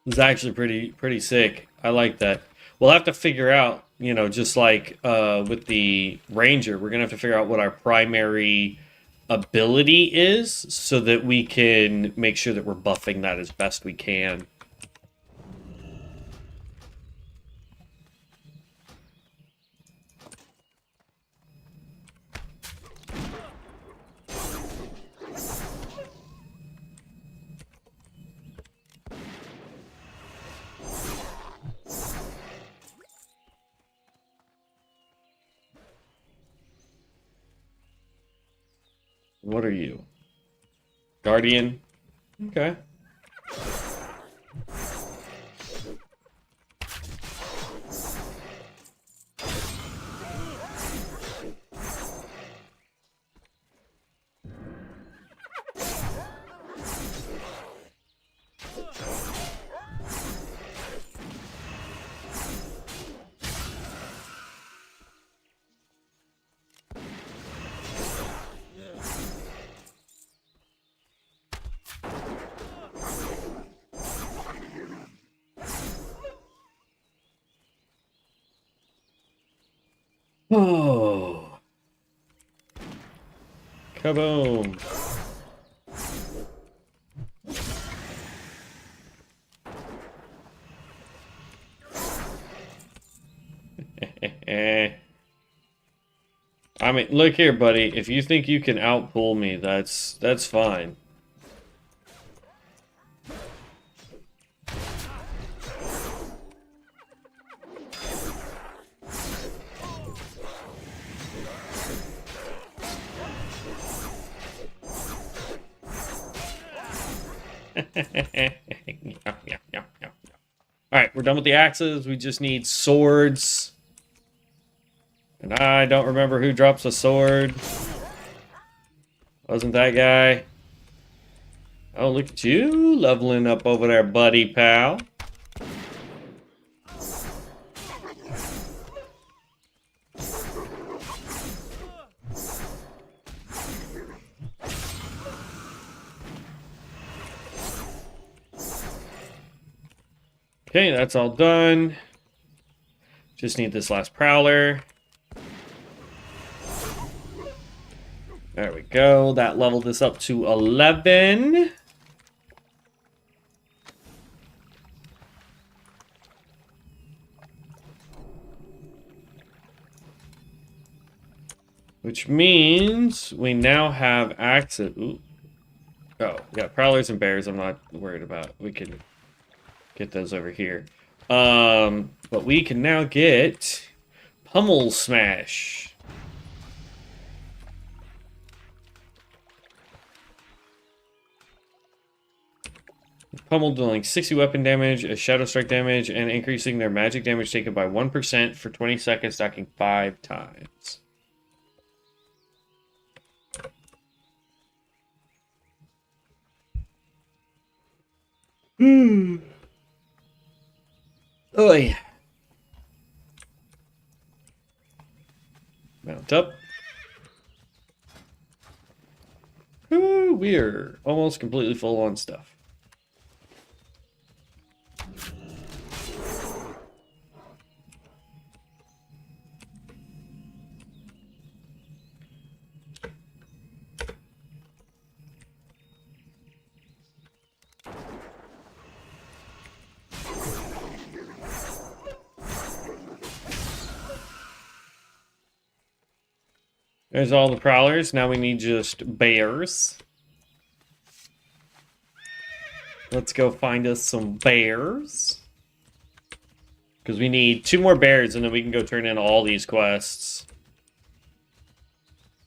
It's actually pretty sick. I like that. We'll have to figure out, you know, just like with the ranger, we're gonna have to figure out what our primary ability is so that we can make sure that we're buffing that as best we can. What are you? Guardian? Okay. Oh. Kaboom. I mean, look here, buddy. If you think you can outpull me, that's fine. Alright, we're done with the axes. We just need swords. And I don't remember who drops a sword. Wasn't that guy? Oh, look at you leveling up over there, buddy pal. Okay, that's all done. Just need this last prowler. There we go. That leveled this up to 11. Which means we now have access. Ooh. Oh, yeah, prowlers and bears I'm not worried about. We can get those over here. But we can now get Pummel Smash. Pummel dealing 60 weapon damage, a shadow strike damage, and increasing their magic damage taken by 1% for 20 seconds, stacking 5 times. Oh yeah. Mount up. Ooh, we're almost completely full on stuff. There's all the prowlers. Now we need just bears. Let's go find us some bears. Because we need 2 more bears and then we can go turn in all these quests.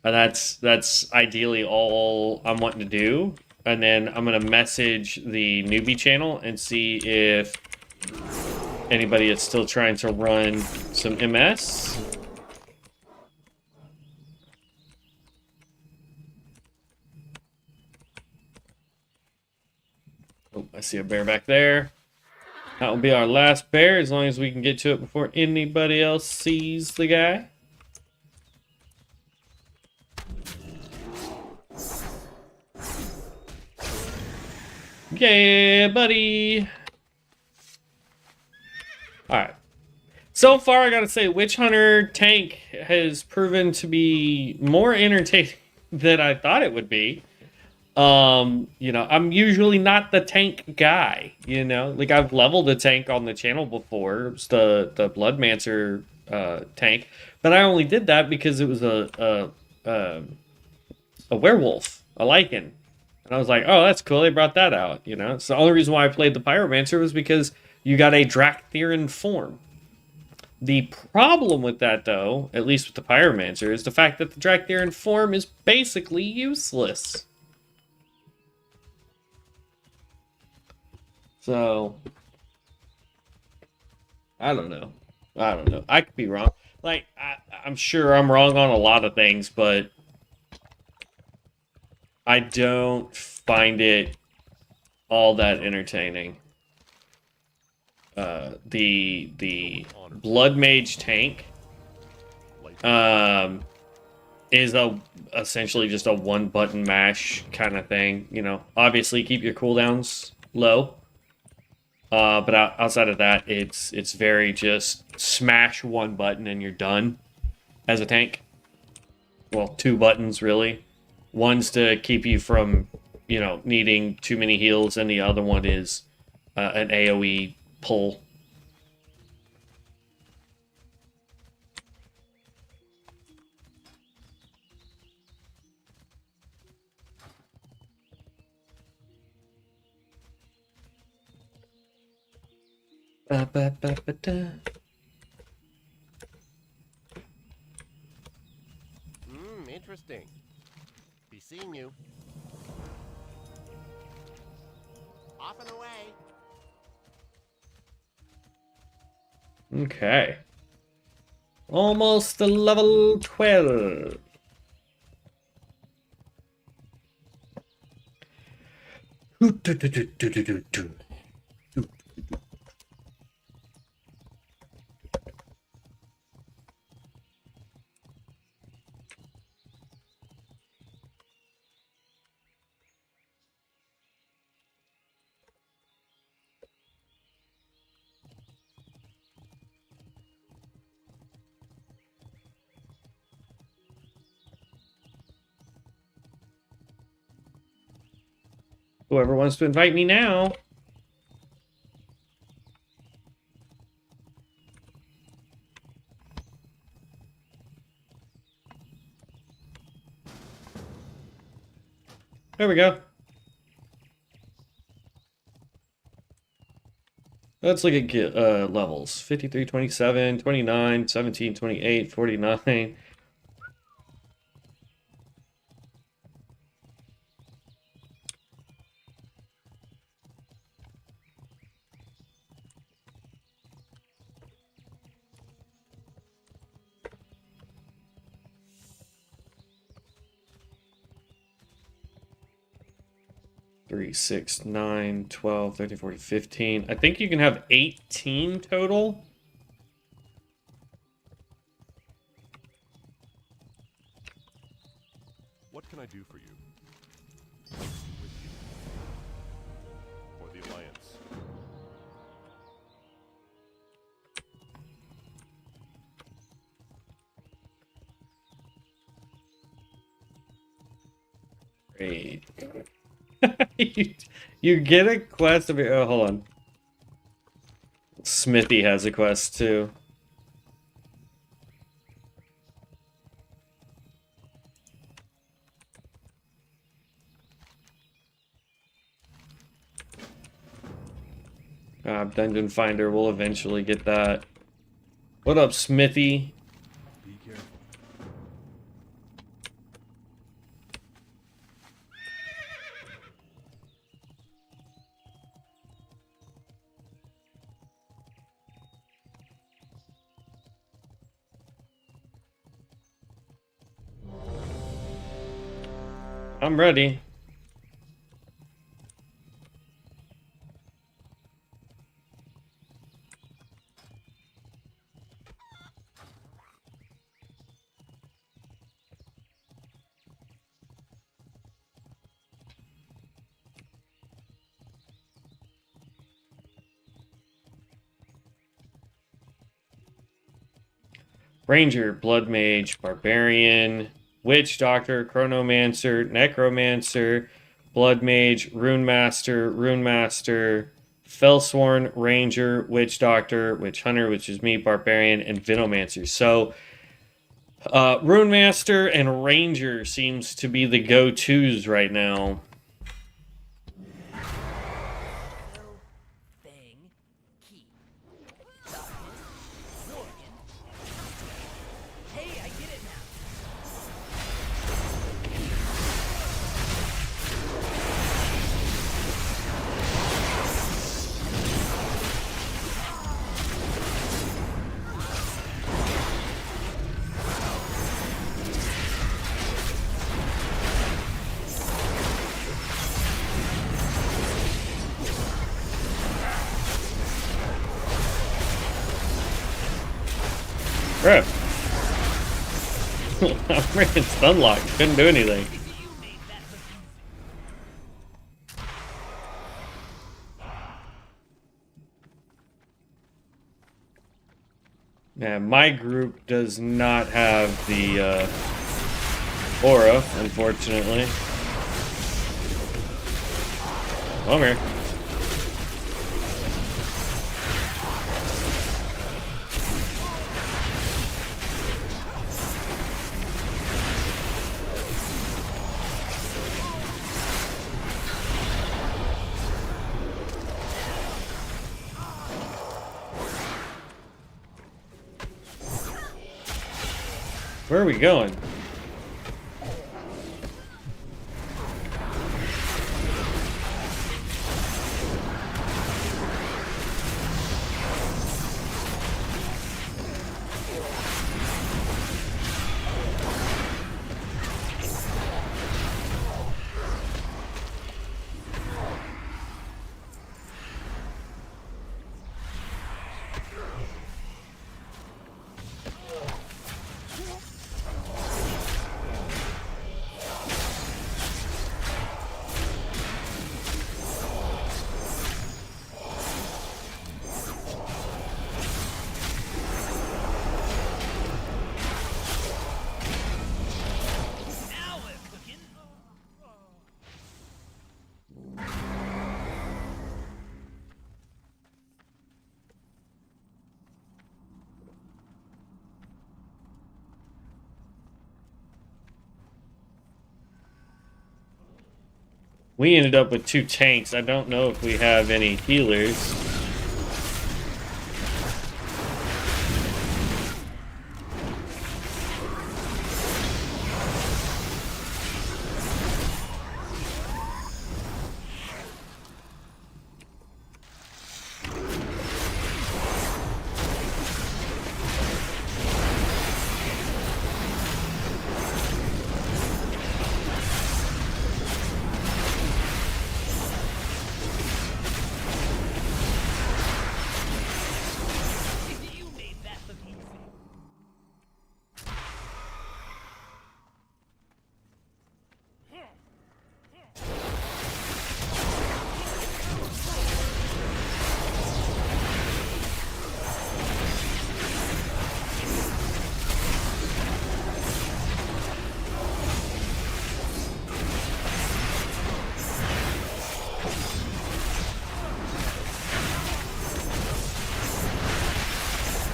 And that's ideally all I'm wanting to do. And then I'm going to message the newbie channel and see if anybody is still trying to run some MS. Oh, I see a bear back there. That will be our last bear, as long as we can get to it before anybody else sees the guy. Yeah, buddy! Alright. So far, I gotta say, Witch Hunter tank has proven to be more entertaining than I thought it would be. You know, I'm usually not the tank guy, you know? Like, I've leveled a tank on the channel before. It was the Bloodmancer tank. But I only did that because it was a werewolf, a Lycan. And I was like, oh, that's cool, they brought that out, you know? So the only reason why I played the Pyromancer was because you got a Draktheran form. The problem with that, though, at least with the Pyromancer, is the fact that the Draktheran form is basically useless. So, I don't know. I could be wrong. Like, I'm sure I'm wrong on a lot of things, but I don't find it all that entertaining. The Blood Mage tank is essentially just a one-button mash kind of thing. You know, obviously keep your cooldowns low. But outside of that, it's very just smash one button and you're done as a tank. Well, 2 buttons, really. One's to keep you from, you know, needing too many heals, and the other one is an AoE pull. Ba-ba-ba-ba-da. Interesting. Be seeing you. Off and away. Okay. Almost to level 12. Whoever wants to invite me now. There we go. Let's look at levels. 53, 27, 29, 17, 28, 49. Three, 6, 9, 12, 13, 14, 15. I think you can have 18 total. What can I do for you? With you. For the Alliance. Great. you get a quest of your. Oh, hold on. Smithy has a quest too. Dungeon Finder will eventually get that. What up, Smithy? Be careful. I'm ready. Ranger, Blood Mage, Barbarian, Witch Doctor, Chronomancer, Necromancer, Blood Mage, Rune Master, Fellsworn, Ranger, Witch Doctor, Witch Hunter, which is me, Barbarian, and Venomancer. So, Rune Master and Ranger seems to be the go-tos right now. Crap. I'm freaking stun locked. Couldn't do anything. Yeah, my group does not have the aura, unfortunately. Come here. Where are we going? We ended up with 2 tanks. I don't know if we have any healers. You made that look easy.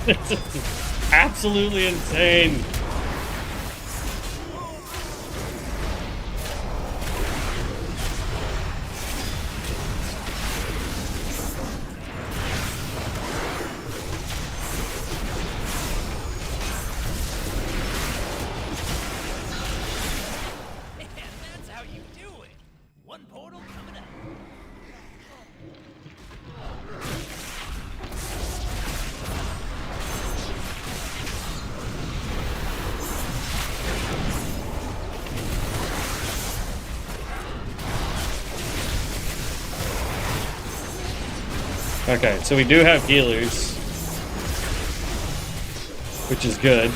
This is absolutely insane. And that's how you do it. One portal coming up. Okay, so we do have healers, which is good.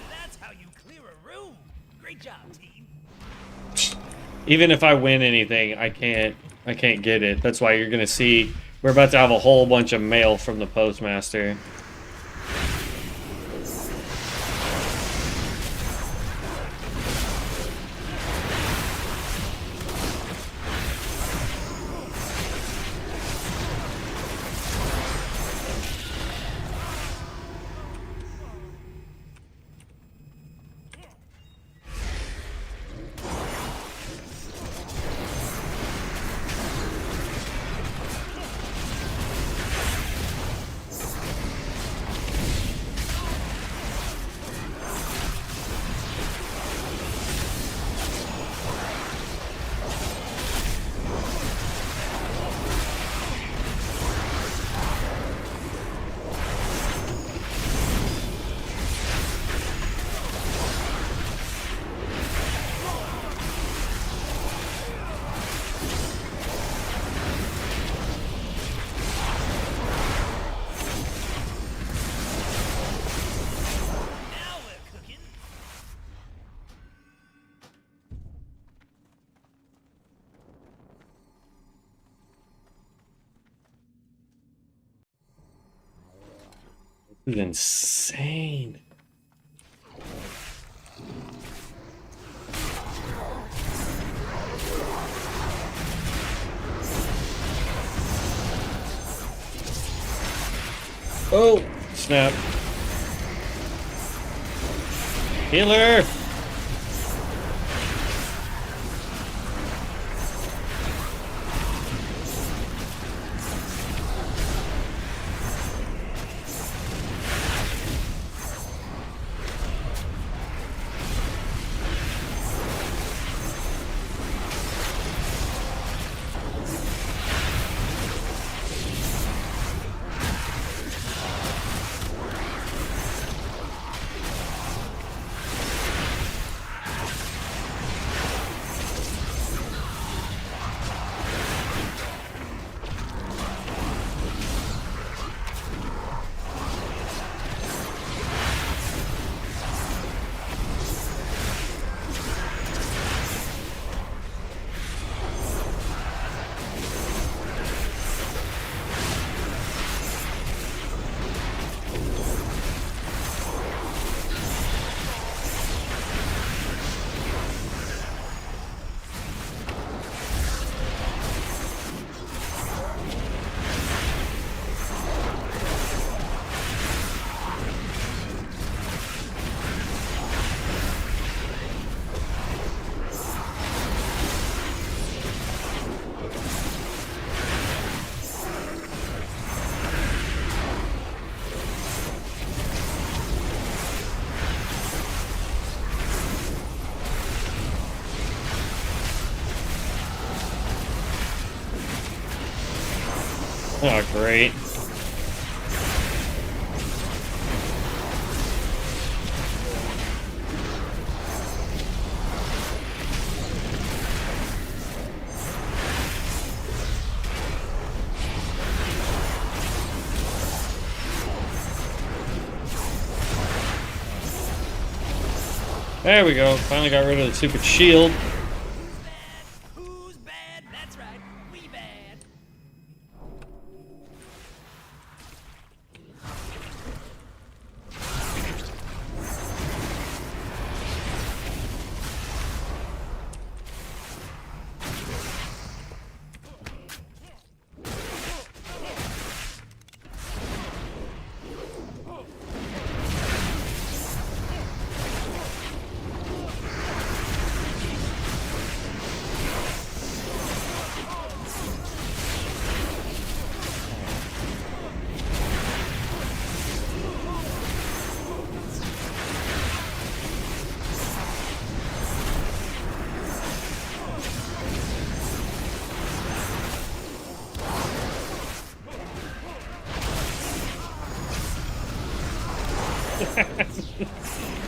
That's how you clear a room. Great job, team. Even if I win anything, I can't get it. That's why you're gonna see we're about to have a whole bunch of mail from the postmaster. Now we're cooking. This is insane. Oh, snap. Healer! Oh, great. There we go. Finally got rid of the stupid shield. Who's bad? That's right. We bad.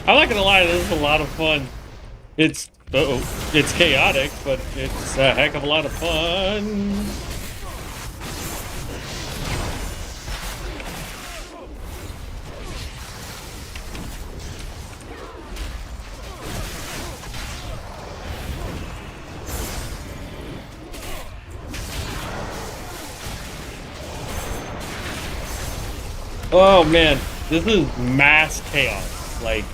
I'm not gonna lie, this is a lot of fun. It's it's chaotic, but it's a heck of a lot of fun. Oh man, this is mass chaos. Like,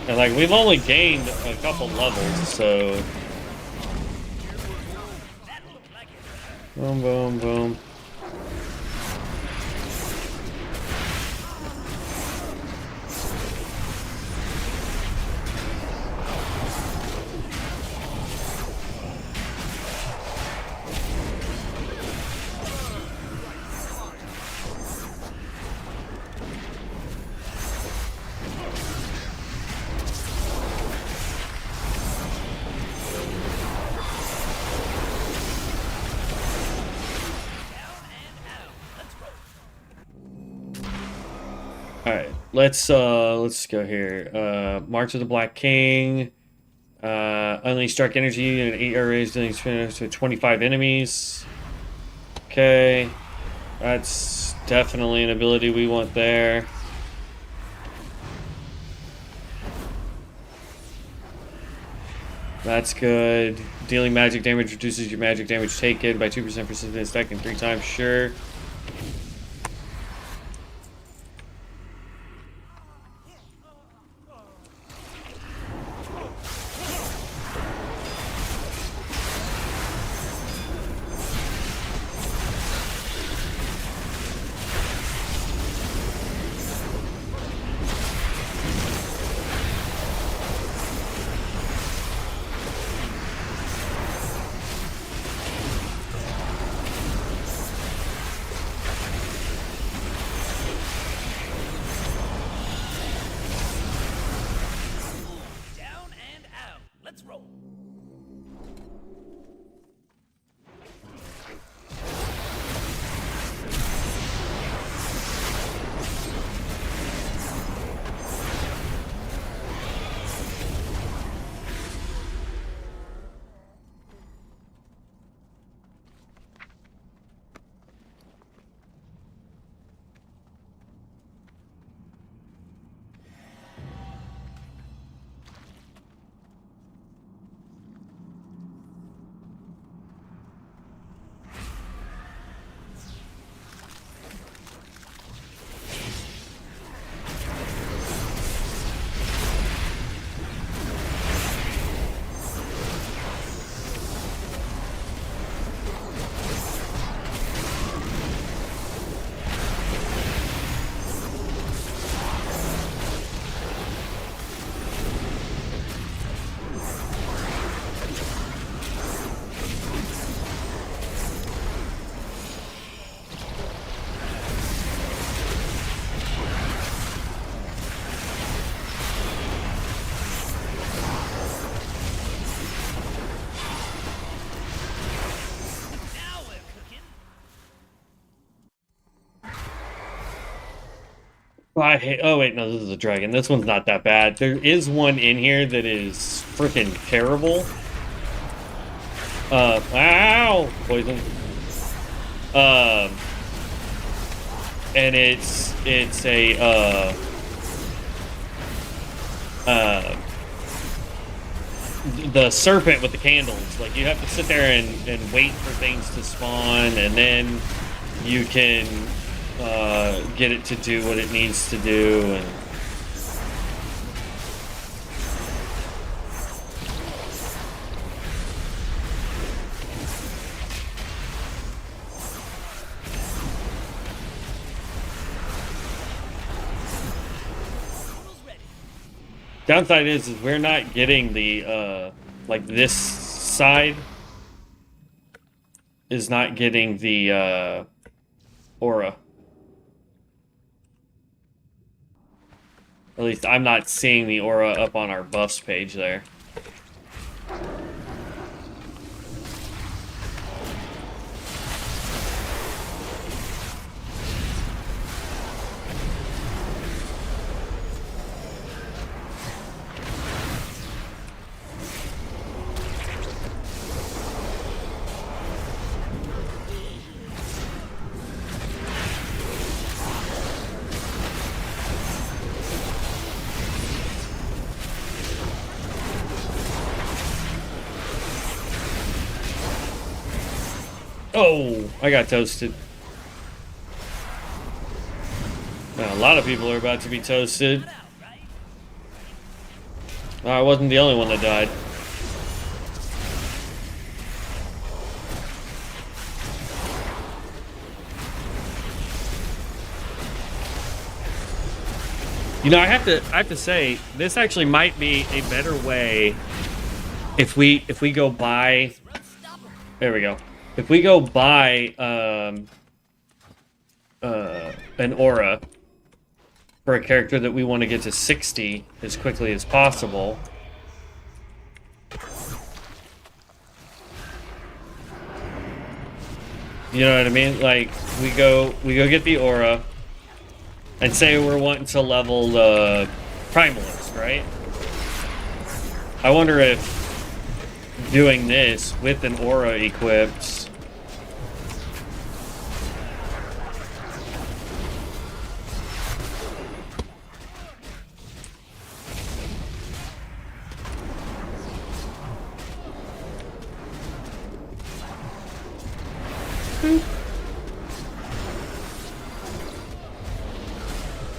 and like we've only gained a couple levels, so boom, boom, boom. Alright, let's go here. March of the Black King. Unleash dark energy and 8 arrays dealing to 25 enemies. Okay. That's definitely an ability we want there. That's good. Dealing magic damage reduces your magic damage taken by 2% for sustained stacking 3 times. Sure. I hate. Oh wait, no, this is a dragon. This one's not that bad. There is one in here that is freaking terrible. Ow, poison. And it's a the serpent with the candles. Like you have to sit there and wait for things to spawn, and then you can get it to do what it needs to do. And downside is we're not getting the like this side is not getting the aura. At least I'm not seeing the aura up on our buffs page there. Oh, I got toasted. Now, a lot of people are about to be toasted. I wasn't the only one that died. You know, I have to say, this actually might be a better way if we go buy. There we go. If we go buy an aura for a character that we want to get to 60 as quickly as possible. You know what I mean? Like we go get the aura and say we're wanting to level the primalist, right? I wonder if doing this with an aura equipped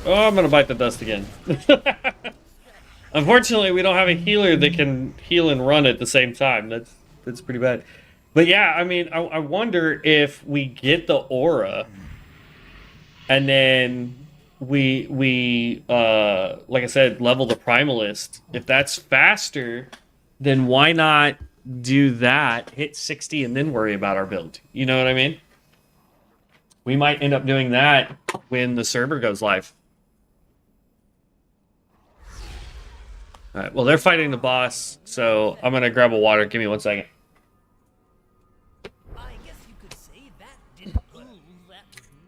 Oh, I'm gonna bite the dust again. Unfortunately, we don't have a healer that can heal and run at the same time. That's pretty bad. But yeah, I mean, I wonder if we get the aura, and then we like I said, level the primalist. If that's faster, then why not do that, hit 60, and then worry about our build? You know what I mean? We might end up doing that when the server goes live. All right, well, they're fighting the boss, so I'm going to grab a water. Give me 1 second. I guess you could say that didn't that was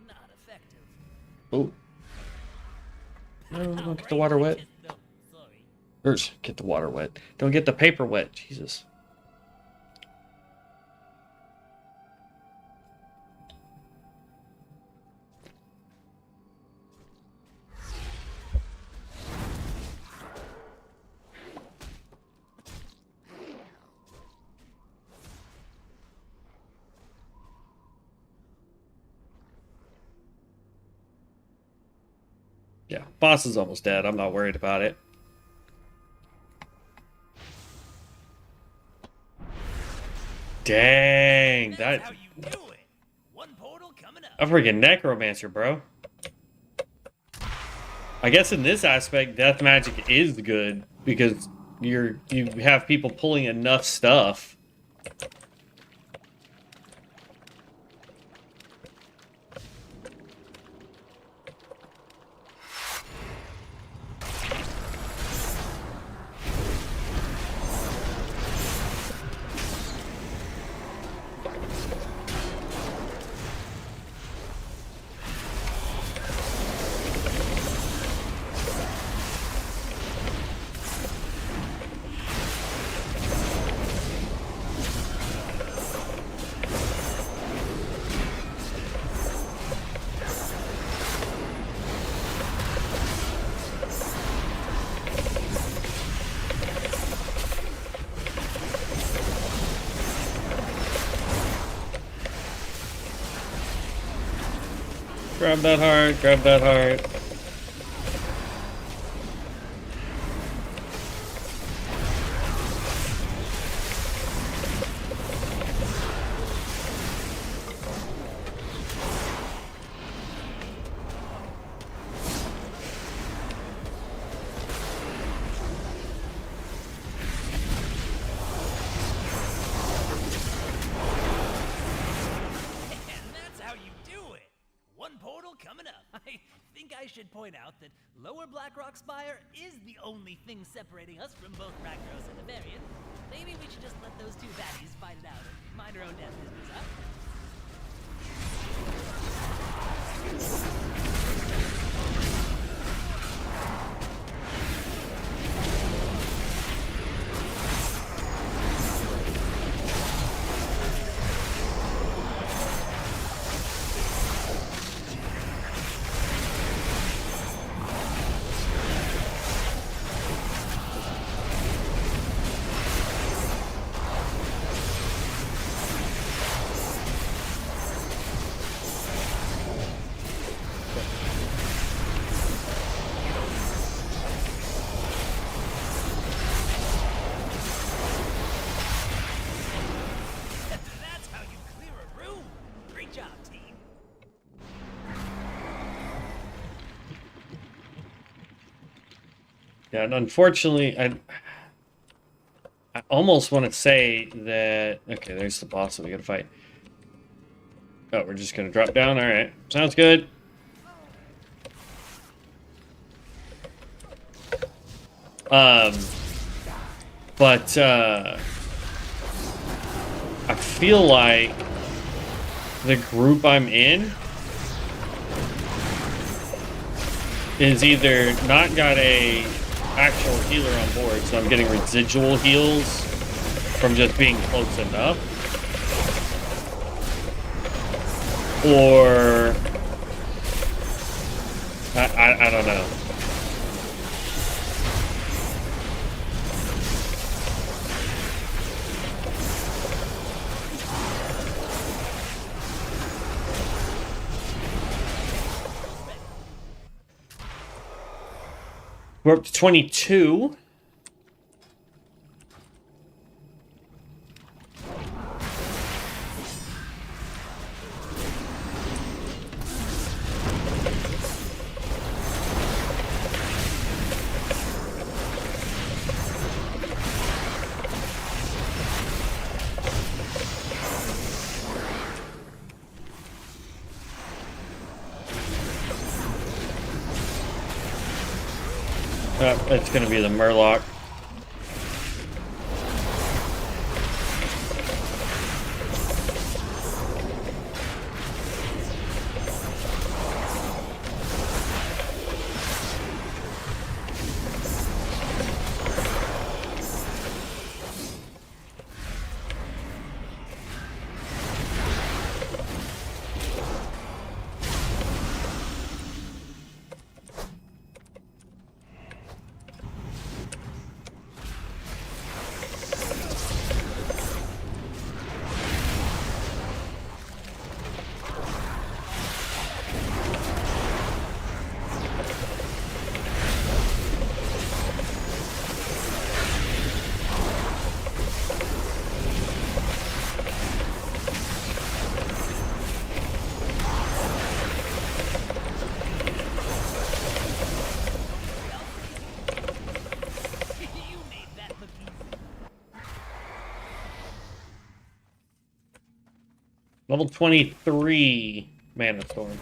not effective. Oh. No, don't get the water wet. No, sorry. Or get the water wet. Don't get the paper wet. Jesus. Yeah, boss is almost dead. I'm not worried about it. Dang, That's how you do it. One portal coming up. a freaking necromancer, bro. I guess in this aspect, death magic is good because you have people pulling enough stuff. Grab that heart, grab that heart. And that's how you do it. One portal coming up. I think I should point out that Lower Blackrock Spire is the only thing separating us from both Ragnaros and Bavarian. Maybe we should just let those two baddies fight it out and mind our own damn business, huh? That's how you clear a room. Great job, team. Yeah, and unfortunately, I almost want to say that... Okay, there's the boss that we gotta fight. Oh, we're just gonna drop down? Alright, sounds good. But, I feel like the group I'm in is either not got a actual healer on board, so I'm getting residual heals from just being close enough, or I don't know. We're up to 22. It's gonna be the Murloc. You made that look easy. Level 23 Mana Storm.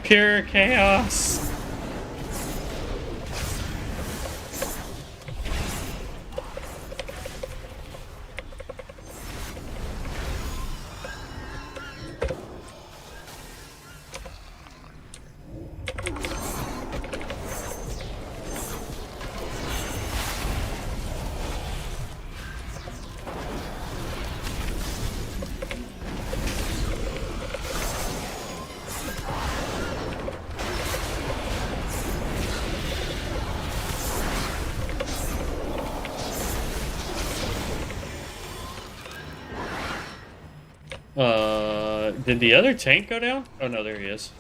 Pure chaos. Did the other tank go down? Oh no, there he is.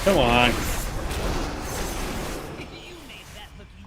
Come on. You made that look easy.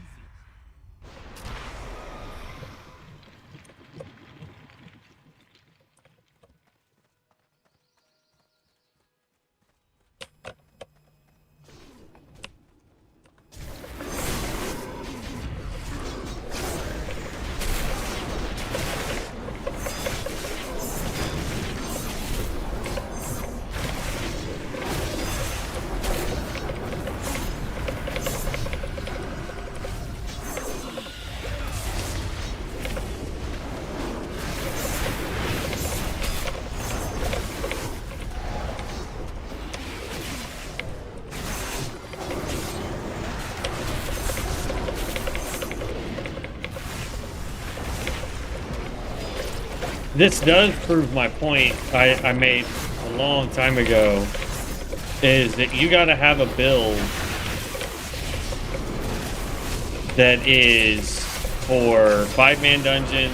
This does prove my point I made a long time ago, is that you gotta have a build that is for 5-man dungeons,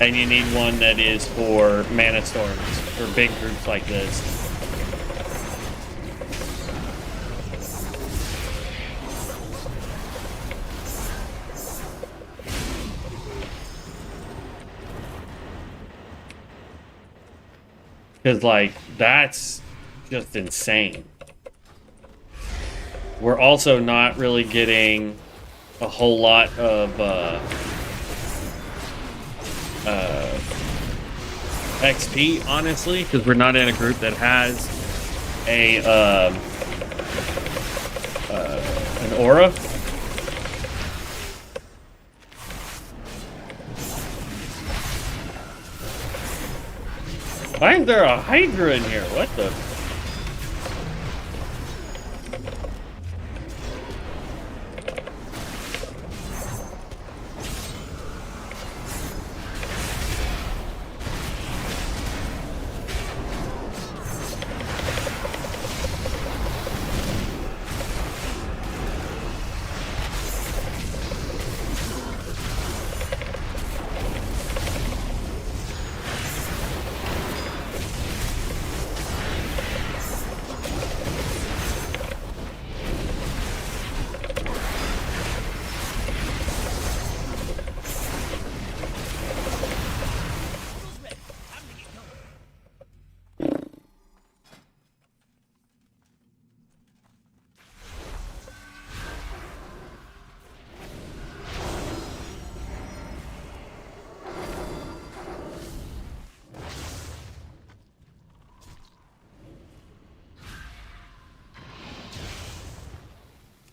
and you need one that is for mana storms, for big groups like this. Because, like, that's just insane. We're also not really getting a whole lot of XP, honestly, because we're not in a group that has a an aura. Why is there a Hydra in here? What the?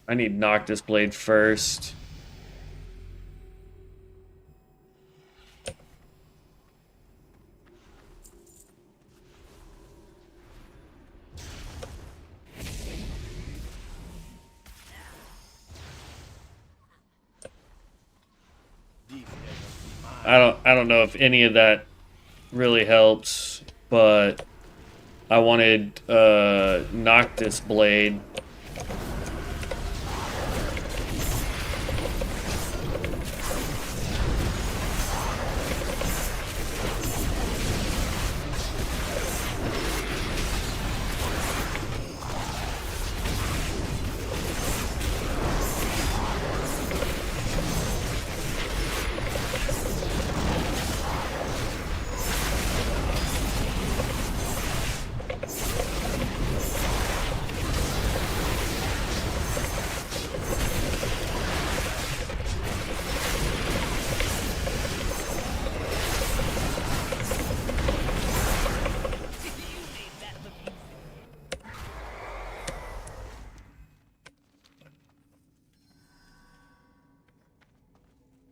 I need Noctis Blade first. I don't know if any of that really helps, but I wanted Noctis Blade.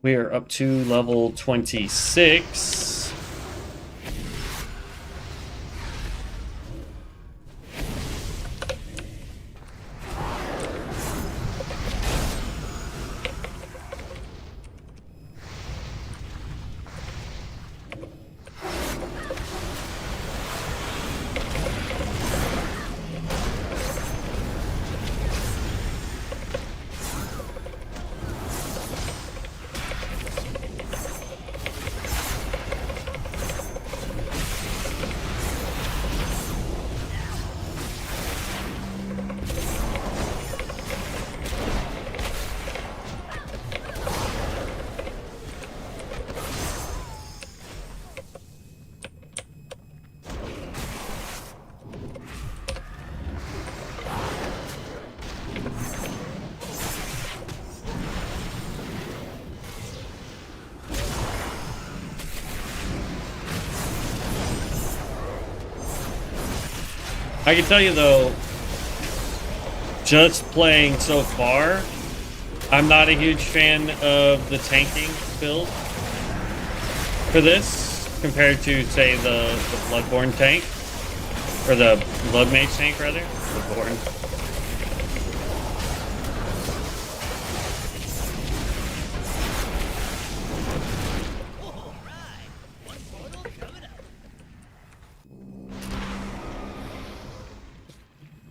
We are up to level 26. I can tell you though, just playing so far, I'm not a huge fan of the tanking build for this compared to, say, the Bloodborne tank, or the Blood Mage tank rather. Bloodborne.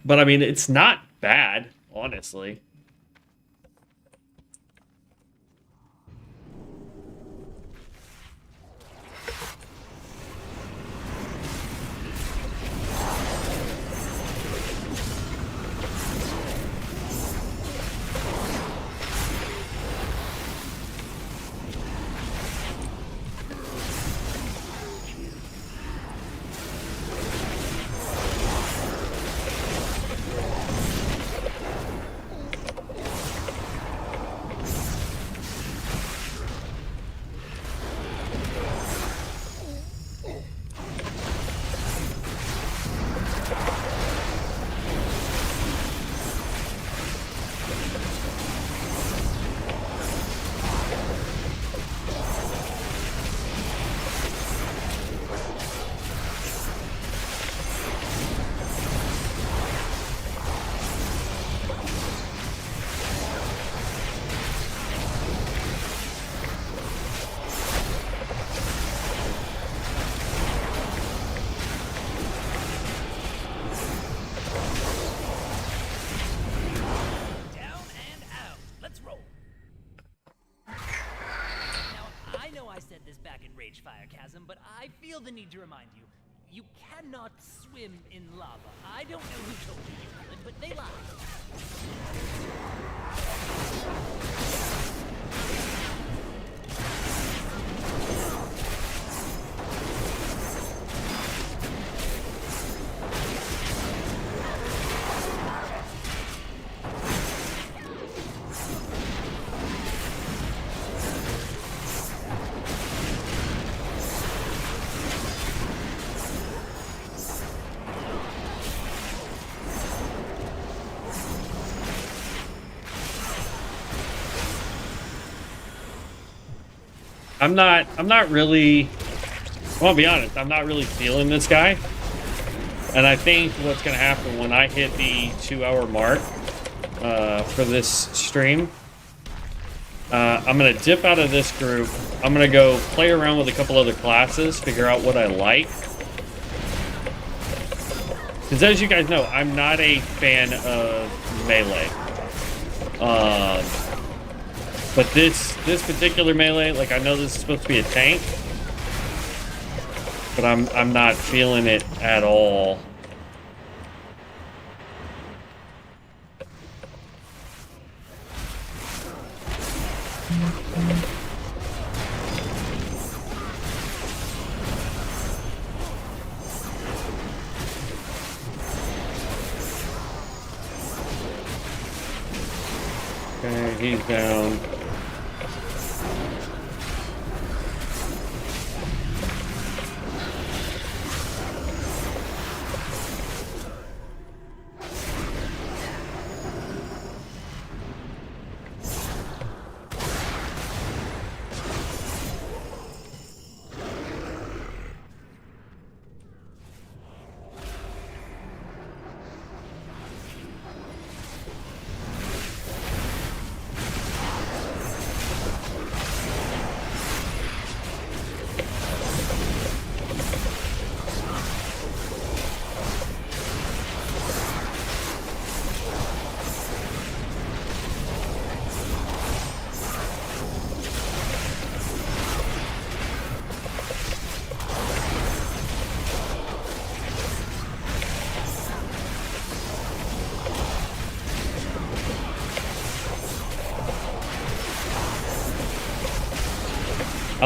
But I mean, it's not bad, honestly. But I feel the need to remind you, you cannot swim in lava. I don't know who told you you could, but they lied. I'm not really, well, I'll be honest, I'm not really feeling this guy. And I think what's going to happen when I hit the 2-hour mark for this stream, I'm going to dip out of this group. I'm going to go play around with a couple other classes, figure out what I like. Because as you guys know, I'm not a fan of melee. But this particular melee, like, I know this is supposed to be a tank, but I'm not feeling it at all. Okay, he's down.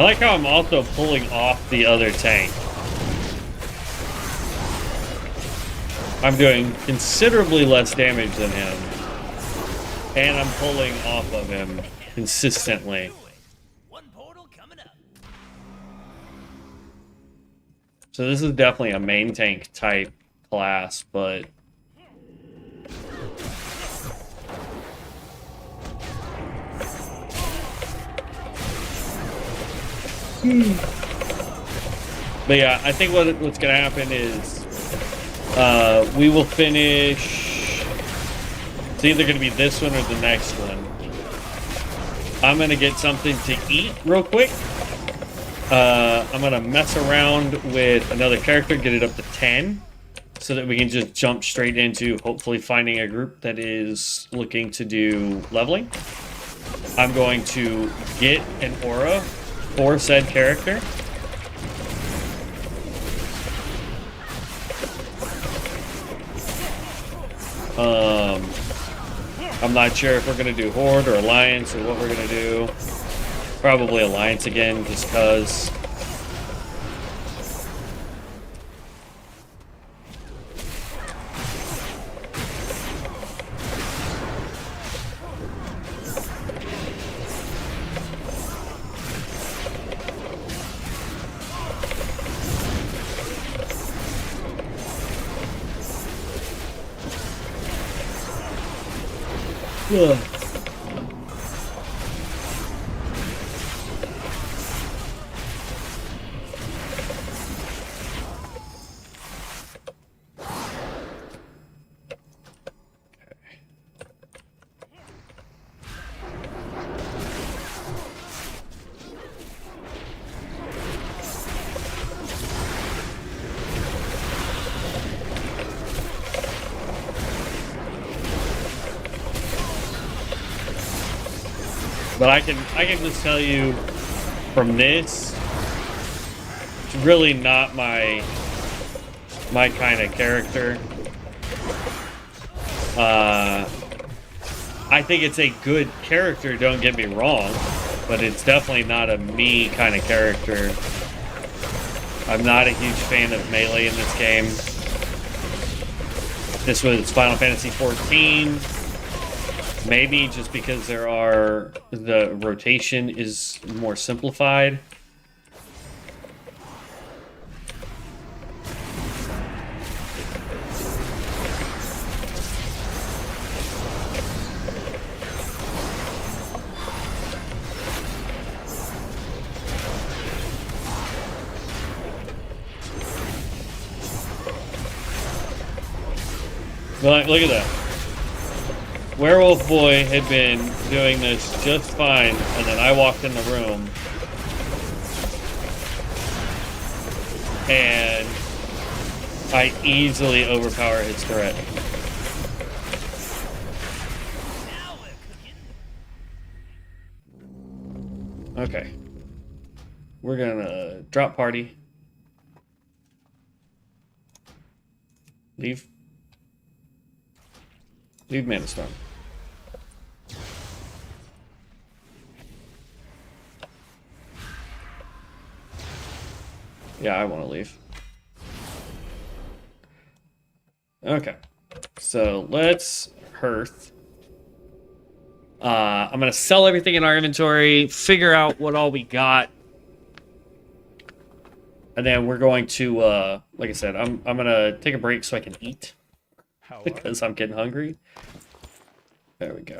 like how I'm also pulling off the other tank. I'm doing considerably less damage than him. And I'm pulling off of him consistently. One portal coming up. So this is definitely a main tank type class, but but yeah, I think what's gonna happen is we will finish. It's either gonna be this one or the next one. I'm gonna get something to eat real quick. I'm gonna mess around with another character, get it up to 10, so that we can just jump straight into hopefully finding a group that is looking to do leveling. I'm going to get an aura for said character. I'm not sure if we're gonna do Horde or Alliance or what we're gonna do. Probably Alliance again, just cause. Ugh. But I can just tell you from this, it's really not my kind of character. I think it's a good character, don't get me wrong, but it's definitely not a me kind of character. I'm not a huge fan of melee in this game. This was Final Fantasy XIV. Maybe just because the rotation is more simplified. But look at that. Werewolf Boy had been doing this just fine, and then I walked in the room, and I easily overpower his threat. Now we're cooking. Okay. We're gonna drop party. Leave Mana Storm. Yeah, I want to leave. Okay. So let's hearth. I'm going to sell everything in our inventory, figure out what all we got. And then we're going to, like I said, I'm going to take a break so I can eat. Because I'm getting hungry. There we go.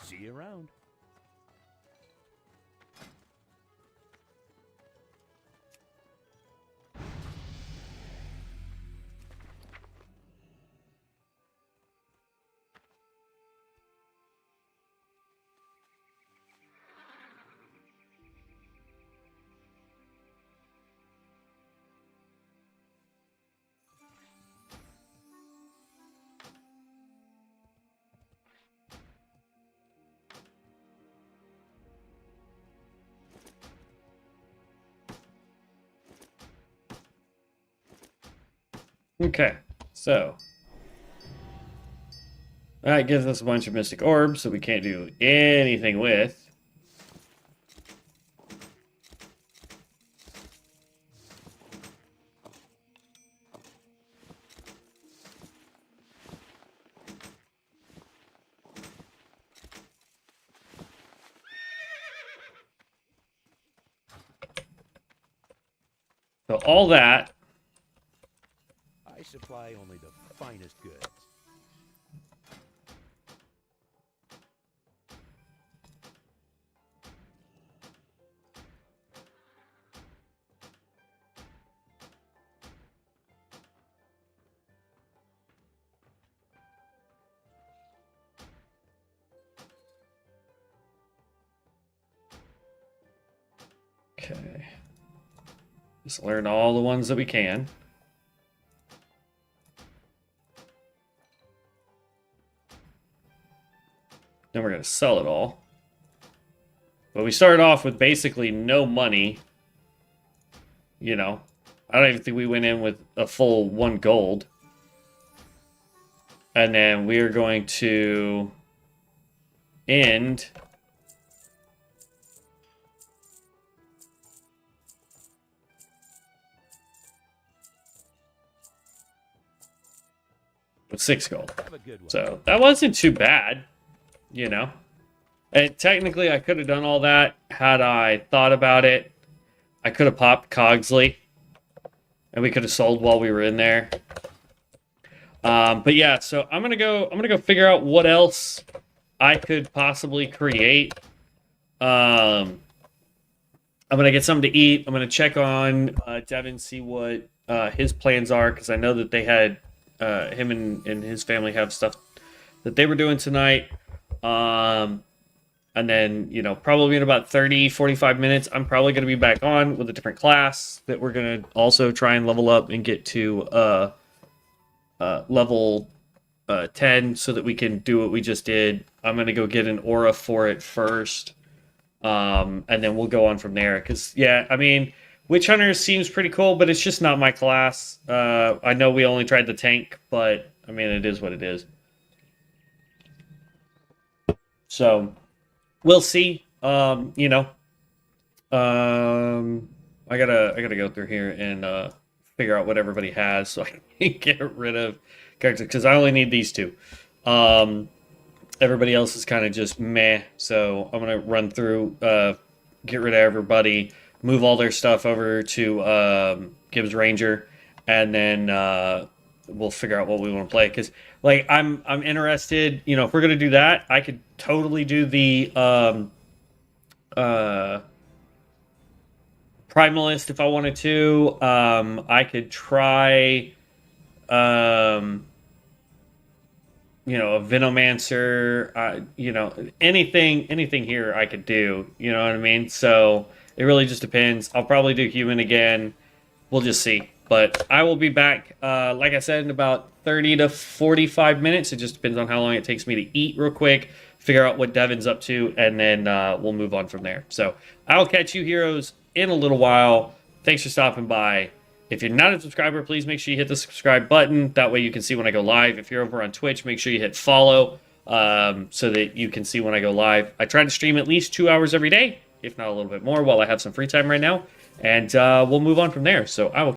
See you around. Okay, so that gives us a bunch of mystic orbs that we can't do anything with. So all that. I supply only the finest goods. Okay. Just learn all the ones that we can. Then we're going to sell it all. But we started off with basically no money. You know, I don't even think we went in with a full 1 gold. And then we are going to end with 6 gold. Have a good one. So that wasn't too bad, you know. And technically, I could have done all that had I thought about it. I could have popped Cogsley, and we could have sold while we were in there. But yeah, so I'm gonna go figure out what else I could possibly create. I'm gonna get something to eat. I'm gonna check on Devin, see what his plans are, because I know that they had him and his family have stuff that they were doing tonight. And then, you know, probably in about 30, 45 minutes, I'm probably going to be back on with a different class that we're going to also try and level up and get to level 10 so that we can do what we just did. I'm going to go get an aura for it first. And then we'll go on from there. Because, yeah, I mean, Witch Hunter seems pretty cool, but it's just not my class. I know we only tried the tank, but, I mean, it is what it is. So we'll see. You know, I gotta go through here and figure out what everybody has so I can get rid of characters, because I only need these 2. Everybody else is kind of just meh. So I'm gonna run through, get rid of everybody, move all their stuff over to Gibbs Ranger, and then we'll figure out what we want to play. Because like I'm interested. You know, if we're gonna do that, I could totally do the Primalist if I wanted to. I could try, you know, a Venomancer. You know, anything here I could do. You know what I mean? So it really just depends. I'll probably do human again. We'll just see. But I will be back, like I said, in about 30 to 45 minutes. It just depends on how long it takes me to eat real quick, figure out what Devin's up to, and then we'll move on from there. So I'll catch you heroes in a little while. Thanks for stopping by. If you're not a subscriber, please make sure you hit the subscribe button. That way you can see when I go live. If you're over on Twitch, make sure you hit follow so that you can see when I go live. I try to stream at least 2 hours every day, if not a little bit more, while I have some free time right now. And we'll move on from there. So I will